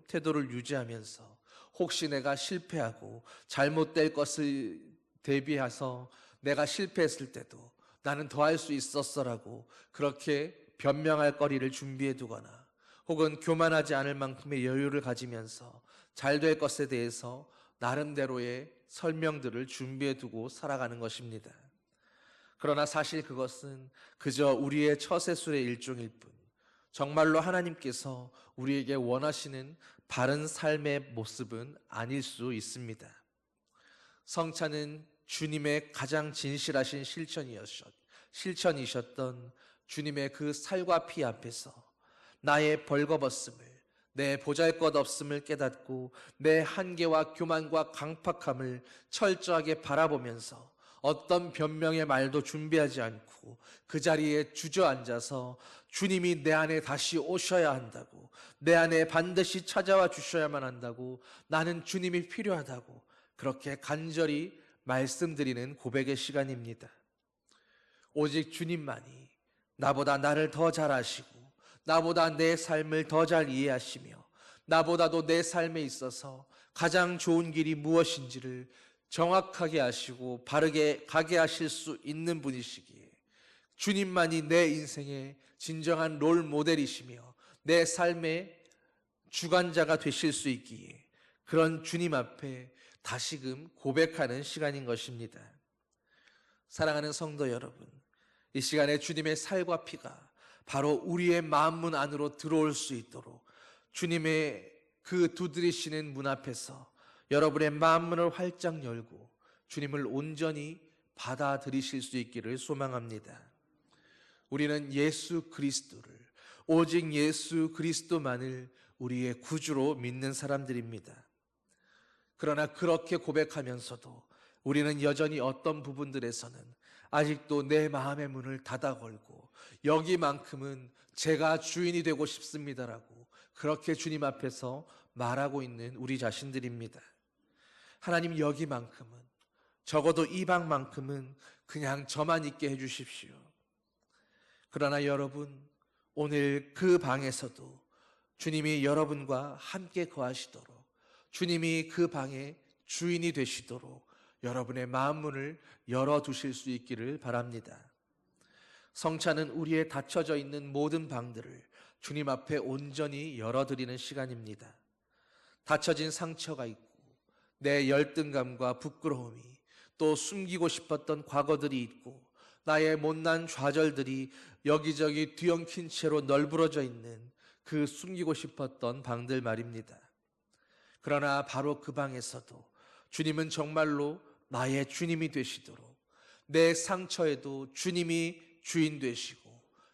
태도를 유지하면서 혹시 내가 실패하고 잘못될 것을 대비해서 내가 실패했을 때도 나는 더 할 수 있었어라고 그렇게 변명할 거리를 준비해 두거나, 혹은 교만하지 않을 만큼의 여유를 가지면서 잘 될 것에 대해서 나름대로의 설명들을 준비해 두고 살아가는 것입니다. 그러나 사실 그것은 그저 우리의 처세술의 일종일 뿐, 정말로 하나님께서 우리에게 원하시는 바른 삶의 모습은 아닐 수 있습니다. 성찬은 주님의 가장 진실하신 실천이셨던 주님의 그 살과 피 앞에서 나의 벌거벗음을, 내 보잘것없음을 깨닫고 내 한계와 교만과 강팍함을 철저하게 바라보면서 어떤 변명의 말도 준비하지 않고 그 자리에 주저앉아서 주님이 내 안에 다시 오셔야 한다고, 내 안에 반드시 찾아와 주셔야만 한다고, 나는 주님이 필요하다고 그렇게 간절히 말씀드리는 고백의 시간입니다. 오직 주님만이 나보다 나를 더 잘 아시고, 나보다 내 삶을 더 잘 이해하시며, 나보다도 내 삶에 있어서 가장 좋은 길이 무엇인지를 정확하게 아시고 바르게 가게 하실 수 있는 분이시기에, 주님만이 내 인생의 진정한 롤 모델이시며 내 삶의 주관자가 되실 수 있기에 그런 주님 앞에 다시금 고백하는 시간인 것입니다. 사랑하는 성도 여러분, 이 시간에 주님의 살과 피가 바로 우리의 마음문 안으로 들어올 수 있도록 주님의 그 두드리시는 문 앞에서 여러분의 마음문을 활짝 열고 주님을 온전히 받아들이실 수 있기를 소망합니다. 우리는 예수 그리스도를, 오직 예수 그리스도만을 우리의 구주로 믿는 사람들입니다. 그러나 그렇게 고백하면서도 우리는 여전히 어떤 부분들에서는 아직도 내 마음의 문을 닫아 걸고 여기만큼은 제가 주인이 되고 싶습니다라고 그렇게 주님 앞에서 말하고 있는 우리 자신들입니다. 하나님, 여기만큼은, 적어도 이 방만큼은 그냥 저만 있게 해주십시오. 그러나 여러분, 오늘 그 방에서도 주님이 여러분과 함께 거하시도록, 주님이 그 방의 주인이 되시도록 여러분의 마음문을 열어두실 수 있기를 바랍니다. 성찬은 우리의 닫혀져 있는 모든 방들을 주님 앞에 온전히 열어드리는 시간입니다. 닫혀진 상처가 있고 내 열등감과 부끄러움이, 또 숨기고 싶었던 과거들이 있고 나의 못난 좌절들이 여기저기 뒤엉킨 채로 널브러져 있는 그 숨기고 싶었던 방들 말입니다. 그러나 바로 그 방에서도 주님은 정말로 나의 주님이 되시도록, 내 상처에도 주님이 주인 되시고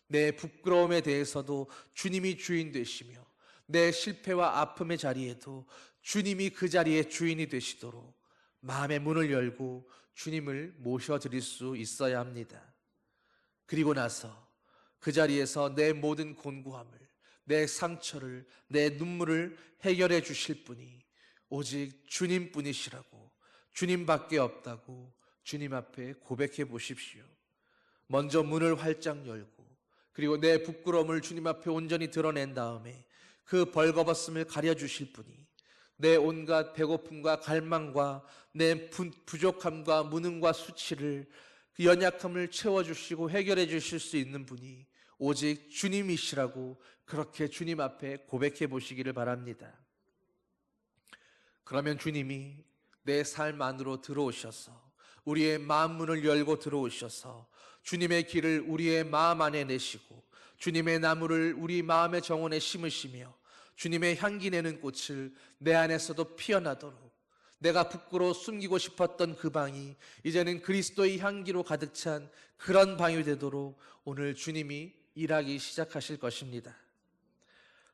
내 부끄러움에 대해서도 주님이 주인 되시며 내 실패와 아픔의 자리에도 주님이 그 자리의 주인이 되시도록 마음의 문을 열고 주님을 모셔드릴 수 있어야 합니다. 그리고 나서 그 자리에서 내 모든 곤고함을, 내 상처를, 내 눈물을 해결해 주실 분이 오직 주님뿐이시라고, 주님밖에 없다고 주님 앞에 고백해 보십시오. 먼저 문을 활짝 열고 그리고 내 부끄러움을 주님 앞에 온전히 드러낸 다음에 그 벌거벗음을 가려주실 분이 내 온갖 배고픔과 갈망과 내 부족함과 무능과 수치를, 그 연약함을 채워주시고 해결해 주실 수 있는 분이 오직 주님이시라고 그렇게 주님 앞에 고백해 보시기를 바랍니다. 그러면 주님이 내 삶 안으로 들어오셔서 우리의 마음 문을 열고 들어오셔서 주님의 길을 우리의 마음 안에 내시고 주님의 나무를 우리 마음의 정원에 심으시며 주님의 향기 내는 꽃을 내 안에서도 피어나도록, 내가 부끄러워 숨기고 싶었던 그 방이 이제는 그리스도의 향기로 가득 찬 그런 방이 되도록 오늘 주님이 일하기 시작하실 것입니다.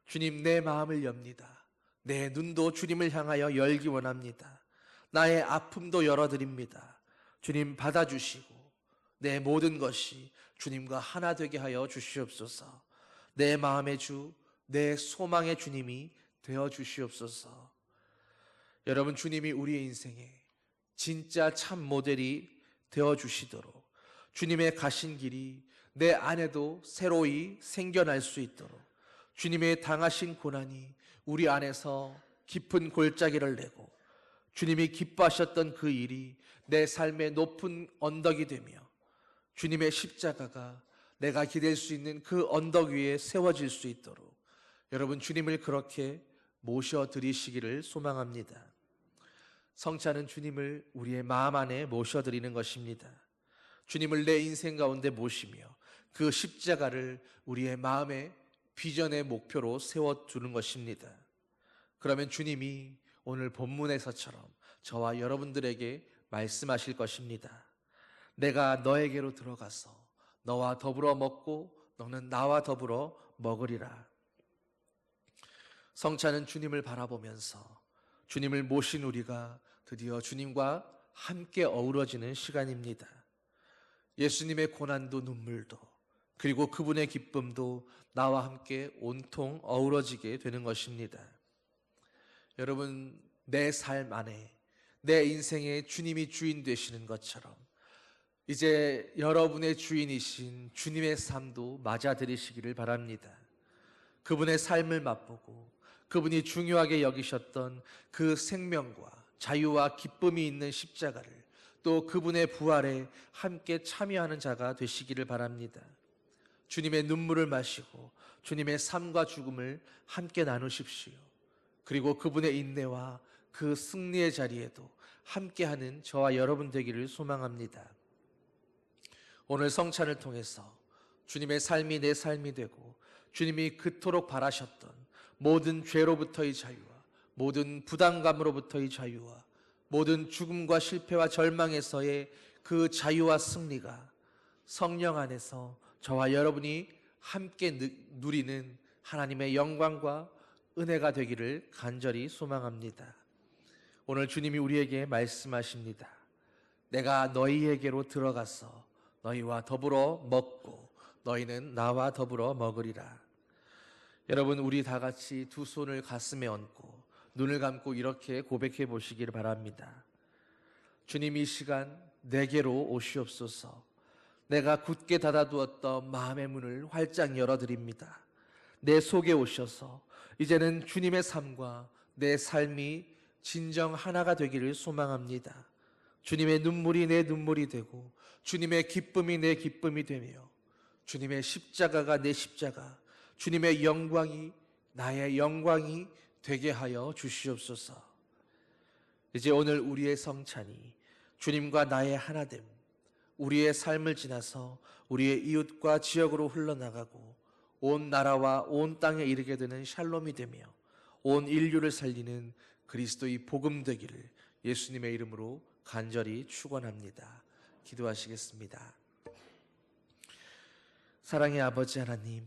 주님, 내 마음을 엽니다. 내 눈도 주님을 향하여 열기 원합니다. 나의 아픔도 열어드립니다. 주님, 받아주시고 내 모든 것이 주님과 하나 되게 하여 주시옵소서. 내 마음의 주, 내 소망의 주님이 되어 주시옵소서. 여러분, 주님이 우리의 인생에 진짜 참 모델이 되어 주시도록, 주님의 가신 길이 내 안에도 새로이 생겨날 수 있도록, 주님의 당하신 고난이 우리 안에서 깊은 골짜기를 내고 주님이 기뻐하셨던 그 일이 내 삶의 높은 언덕이 되며 주님의 십자가가 내가 기댈 수 있는 그 언덕 위에 세워질 수 있도록 여러분, 주님을 그렇게 모셔드리시기를 소망합니다. 성찬은 주님을 우리의 마음 안에 모셔드리는 것입니다. 주님을 내 인생 가운데 모시며 그 십자가를 우리의 마음의 비전의 목표로 세워두는 것입니다. 그러면 주님이 오늘 본문에서처럼 저와 여러분들에게 말씀하실 것입니다. 내가 너에게로 들어가서 너와 더불어 먹고 너는 나와 더불어 먹으리라. 성찬은 주님을 바라보면서 주님을 모신 우리가 드디어 주님과 함께 어우러지는 시간입니다. 예수님의 고난도 눈물도 그리고 그분의 기쁨도 나와 함께 온통 어우러지게 되는 것입니다. 여러분, 내 삶 안에 내 인생의 주님이 주인 되시는 것처럼 이제 여러분의 주인이신 주님의 삶도 맞아들이시기를 바랍니다. 그분의 삶을 맛보고 그분이 중요하게 여기셨던 그 생명과 자유와 기쁨이 있는 십자가를, 또 그분의 부활에 함께 참여하는 자가 되시기를 바랍니다. 주님의 눈물을 마시고 주님의 삶과 죽음을 함께 나누십시오. 그리고 그분의 인내와 그 승리의 자리에도 함께하는 저와 여러분 되기를 소망합니다. 오늘 성찬을 통해서 주님의 삶이 내 삶이 되고 주님이 그토록 바라셨던 모든 죄로부터의 자유와 모든 부담감으로부터의 자유와 모든 죽음과 실패와 절망에서의 그 자유와 승리가 성령 안에서 저와 여러분이 함께 누리는 하나님의 영광과 은혜가 되기를 간절히 소망합니다. 오늘 주님이 우리에게 말씀하십니다. 내가 너희에게로 들어가서 너희와 더불어 먹고 너희는 나와 더불어 먹으리라. 여러분, 우리 다 같이 두 손을 가슴에 얹고 눈을 감고 이렇게 고백해 보시길 바랍니다. 주님, 이 시간 내게로 오시옵소서. 내가 굳게 닫아두었던 마음의 문을 활짝 열어드립니다. 내 속에 오셔서 이제는 주님의 삶과 내 삶이 진정 하나가 되기를 소망합니다. 주님의 눈물이 내 눈물이 되고 주님의 기쁨이 내 기쁨이 되며 주님의 십자가가 내 십자가, 주님의 영광이 나의 영광이 되게 하여 주시옵소서. 이제 오늘 우리의 성찬이 주님과 나의 하나됨, 우리의 삶을 지나서 우리의 이웃과 지역으로 흘러나가고 온 나라와 온 땅에 이르게 되는 샬롬이 되며 온 인류를 살리는 그리스도의 복음 되기를 예수님의 이름으로 간절히 축원합니다. 기도하시겠습니다. 사랑의 아버지 하나님,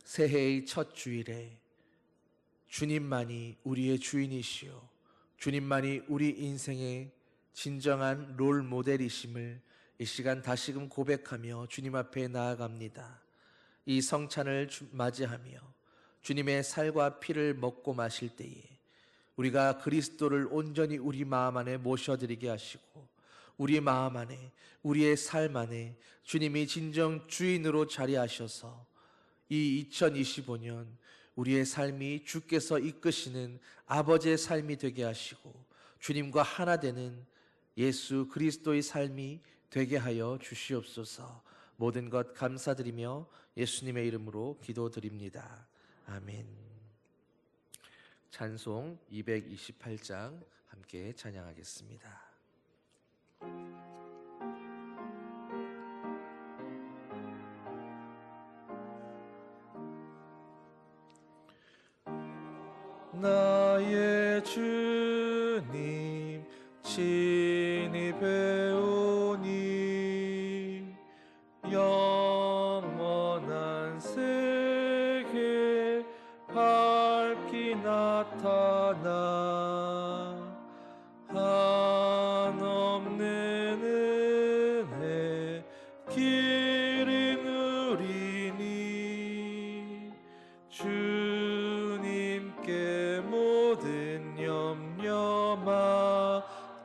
새해의 첫 주일에 주님만이 우리의 주인이시요 주님만이 우리 인생의 진정한 롤 모델이심을 이 시간 다시금 고백하며 주님 앞에 나아갑니다. 이 성찬을 맞이하며 주님의 살과 피를 먹고 마실 때에 우리가 그리스도를 온전히 우리 마음 안에 모셔드리게 하시고 우리 마음 안에, 우리의 삶 안에 주님이 진정 주인으로 자리하셔서 이 2025년 우리의 삶이 주께서 이끄시는 아버지의 삶이 되게 하시고 주님과 하나 되는 예수 그리스도의 삶이 되게 하여 주시옵소서. 모든 것 감사드리며 예수님의 이름으로 기도드립니다. 아멘. 찬송 228장 함께 찬양하겠습니다. 나의 주님 친히 배우니 영원한 세계 밝히 나타나 한없는 은혜 길이 누리니 주님께 모든 염려 맡기리.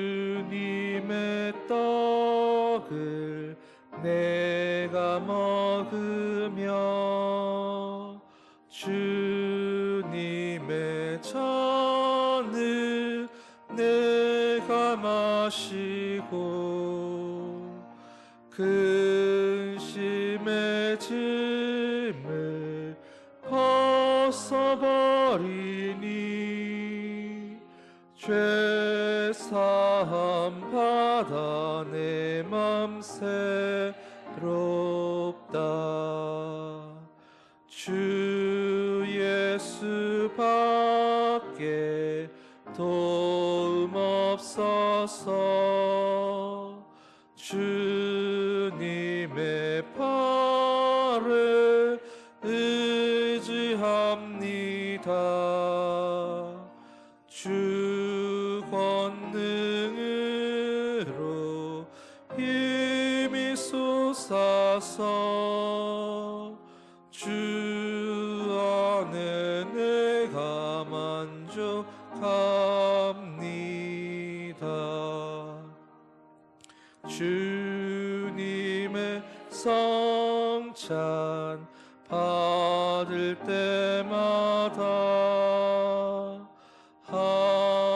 주님의 떡을 내가 먹으며 주님의 잔을 내가 마시고 근심의 짐을 벗어버리니 죄사함 받아 내 맘 새롭다. 주 예수밖에 도움 없어서 주님의 팔에 의지합니다. 주 권능으로 힘이 솟아서 주 안에 내가 만족합니다. 주님의 성찬 받을 때마다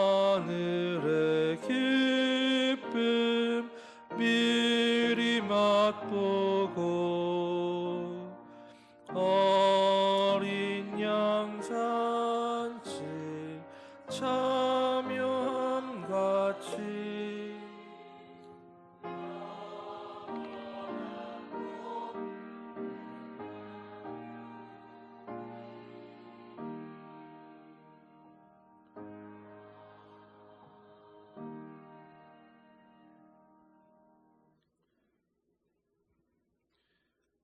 하늘의 기쁨 미리 맛보고 어린 양 잔치 참여함 같이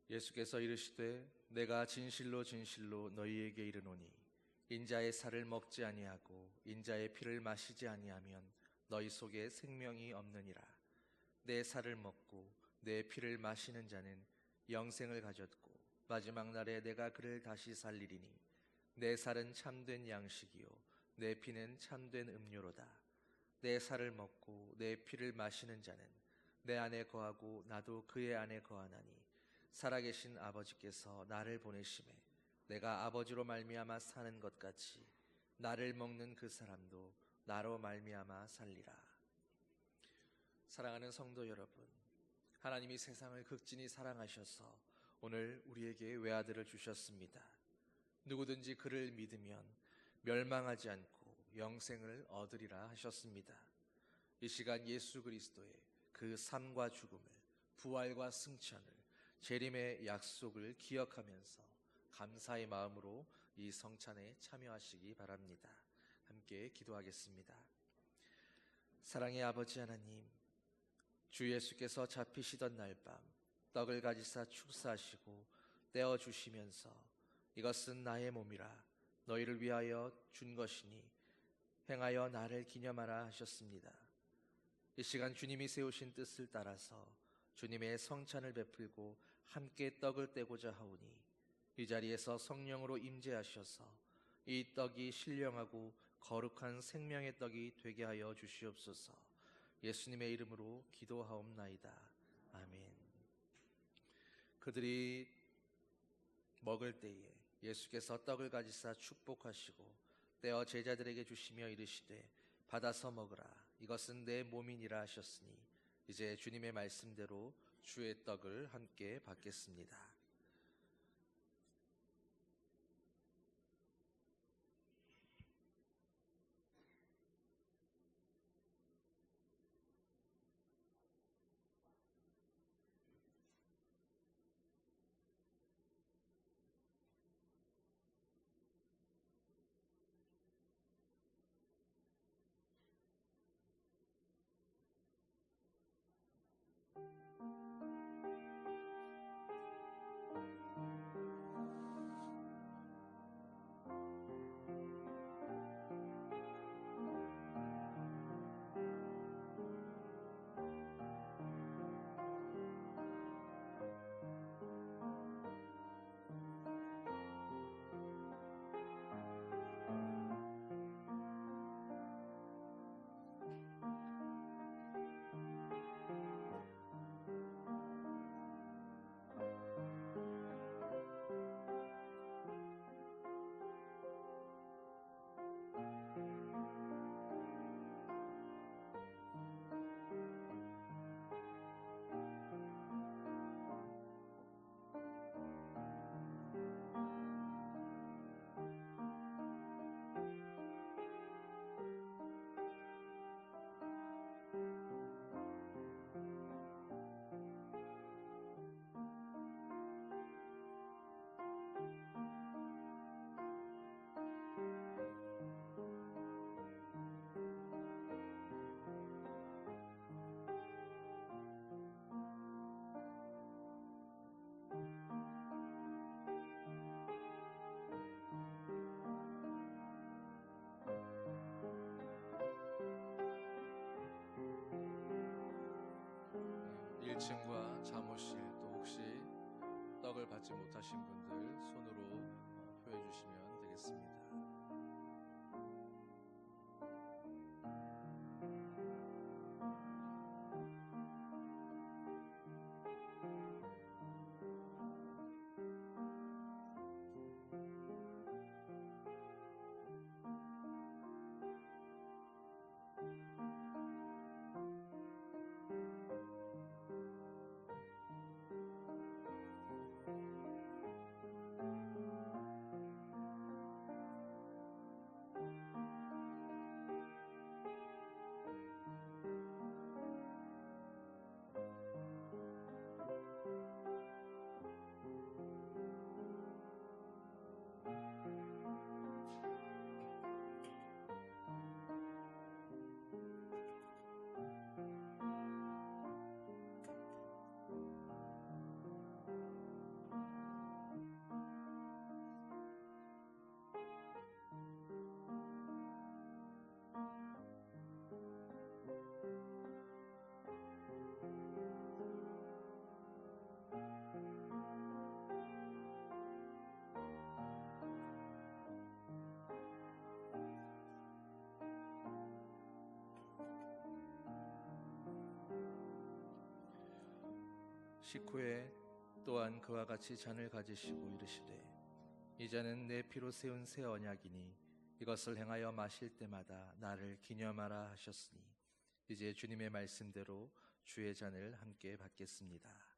예수께서 이르시되 내가 진실로 진실로 너희에게 이르노니 인자의 살을 먹지 아니하고 인자의 피를 마시지 아니하면 너희 속에 생명이 없느니라. 내 살을 먹고 내 피를 마시는 자는 영생을 가졌고 마지막 날에 내가 그를 다시 살리리니 내 살은 참된 양식이요 내 피는 참된 음료로다. 내 살을 먹고 내 피를 마시는 자는 내 안에 거하고 나도 그의 안에 거하나니 살아계신 아버지께서 나를 보내심에 내가 아버지로 말미암아 사는 것 같이 나를 먹는 그 사람도 나로 말미암아 살리라. 사랑하는 성도 여러분, 하나님이 세상을 극진히 사랑하셔서 오늘 우리에게 외아들을 주셨습니다. 누구든지 그를 믿으면 멸망하지 않고 영생을 얻으리라 하셨습니다. 이 시간 예수 그리스도의 그 삶과 죽음을, 부활과 승천을, 재림의 약속을 기억하면서 감사의 마음으로 이 성찬에 참여하시기 바랍니다. 함께 기도하겠습니다. 사랑의 아버지 하나님, 주 예수께서 잡히시던 날 밤 떡을 가지사 축사하시고 떼어 주시면서 이것은 나의 몸이라 너희를 위하여 준 것이니 행하여 나를 기념하라 하셨습니다. 이 시간 주님이 세우신 뜻을 따라서 주님의 성찬을 베풀고 함께 떡을 떼고자 하오니 이 자리에서 성령으로 임재하셔서 이 떡이 신령하고 거룩한 생명의 떡이 되게 하여 주시옵소서. 예수님의 이름으로 기도하옵나이다. 아멘. 그들이 먹을 때에 예수께서 떡을 가지사 축복하시고 떼어 제자들에게 주시며 이르시되 받아서 먹으라. 이것은 내 몸이니라 하셨으니 이제 주님의 말씀대로 주의 떡을 함께 받겠습니다. 네, 1층과 잠옷실 또 혹시 떡을 받지 못하신 분들 손으로 표해 주시면 되겠습니다. 식후에 또한 그와 같이 잔을 가지시고 이르시되 이 잔은 내 피로 세운 새 언약이니 이것을 행하여 마실 때마다 나를 기념하라 하셨으니 이제 주님의 말씀대로 주의 잔을 함께 받겠습니다.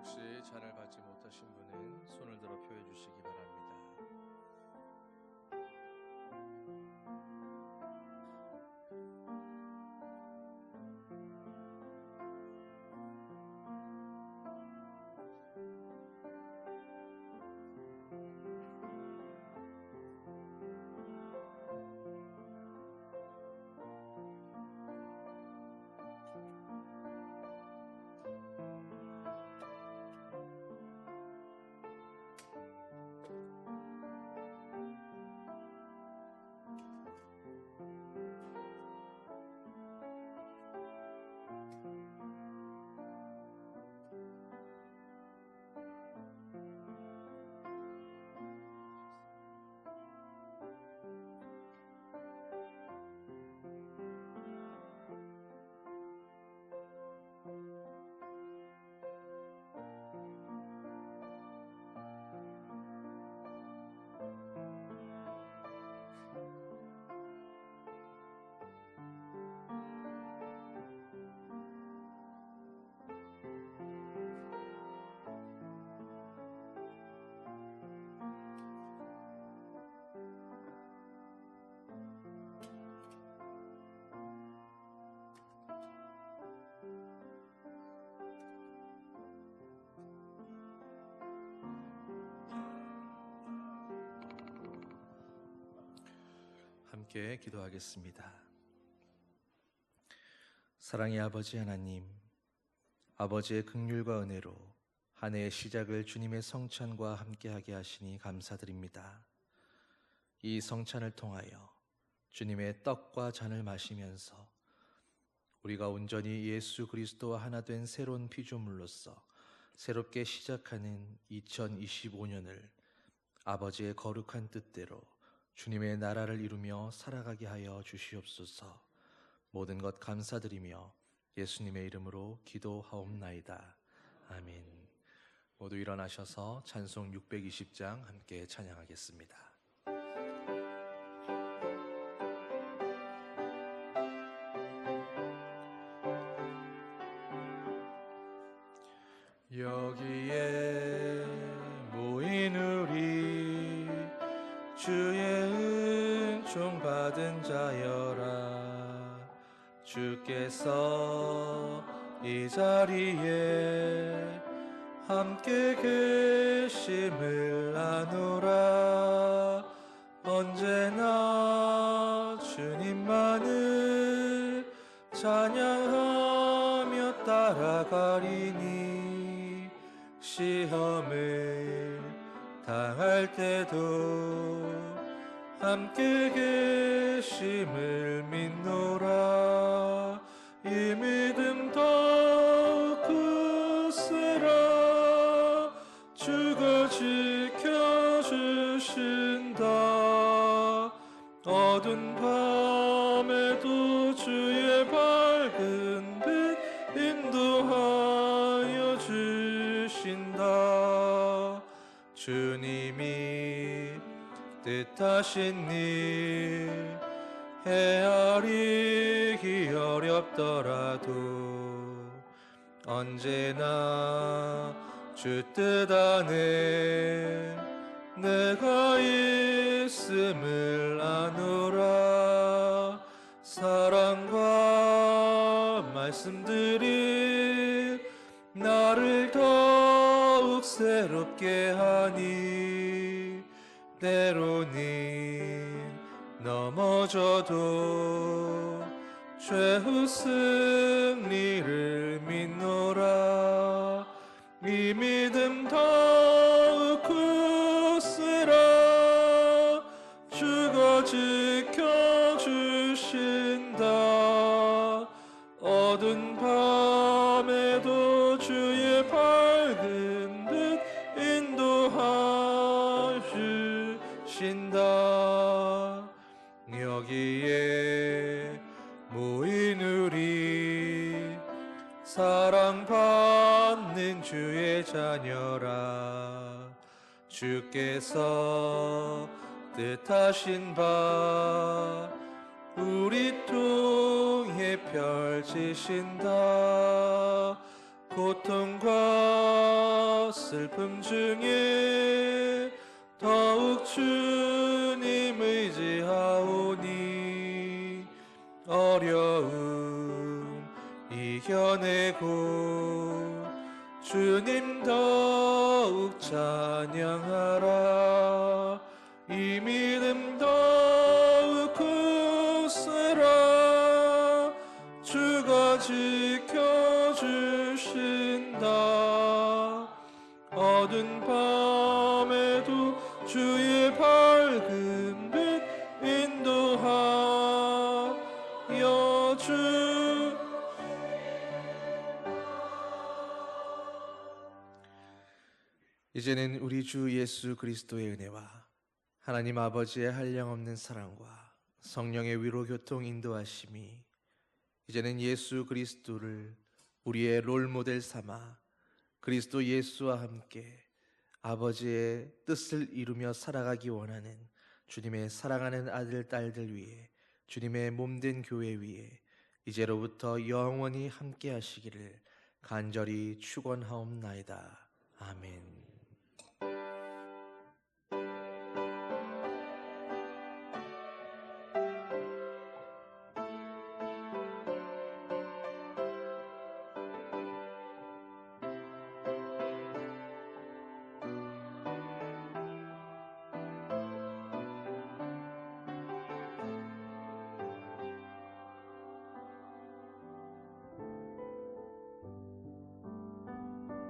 혹시 잔을 받지 못하신 분은 손을 들어 표해 주시기 바랍니다. 함께 기도하겠습니다. 사랑의 아버지 하나님, 아버지의 긍휼과 은혜로 한 해의 시작을 주님의 성찬과 함께하게 하시니 감사드립니다. 이 성찬을 통하여 주님의 떡과 잔을 마시면서 우리가 온전히 예수 그리스도와 하나 된 새로운 피조물로서 새롭게 시작하는 2025년을 아버지의 거룩한 뜻대로 주님의 나라를 이루며 살아가게 하여 주시옵소서. 모든 것 감사드리며 예수님의 이름으로 기도하옵나이다. 아멘. 모두 일어나셔서 찬송 620장 함께 찬양하겠습니다. 여기에 모인 우리 주의 은총 받은 자여라. 주께서 이 자리에 함께 계심을 아노라. 언제나 주님만을 찬양하며 따라가리니 시험을 당할 때도 함께 계심을 믿노라. 이 믿음 더욱 굳세라. 주가 지켜주신다. 어두운 밤에도 주의 밝은 빛 인도하여 주신다. 주님이 뜻하신 일 헤아리기 어렵더라도 언제나 주 뜻 안에 내가 있음을 아노라. 사랑과 말씀들이 나를 더욱 새롭게 하니 때로는 넘어져도 최후 승리를 믿노라. 이 믿음 더욱 굳세라. 주가 지켜주신다. 어두운 밤에도 주의 밝은 빛 인도하여 주신다. 여기에 모인 우리 사랑받는 주의 자녀라. 주께서 뜻하신 바 우리 통해 펼치신다. 고통과 슬픔 중에 더욱 주님 의지하오니 어려움 이겨내고 주님 더욱 찬양하라. 이 믿음 더욱 굳세라. 주가 지켜주신다. 어두운 밤에도 주의 밝은 빛 인도하여 주. 이제는 우리 주 예수 그리스도의 은혜와 하나님 아버지의 한량없는 사랑과 성령의 위로 교통 인도하심이 이제는 예수 그리스도를 우리의 롤모델 삼아 그리스도 예수와 함께 아버지의 뜻을 이루며 살아가기 원하는 주님의 사랑하는 아들 딸들 위해 주님의 몸된 교회 위에 이제로부터 영원히 함께 하시기를 간절히 축원하옵나이다. 아멘.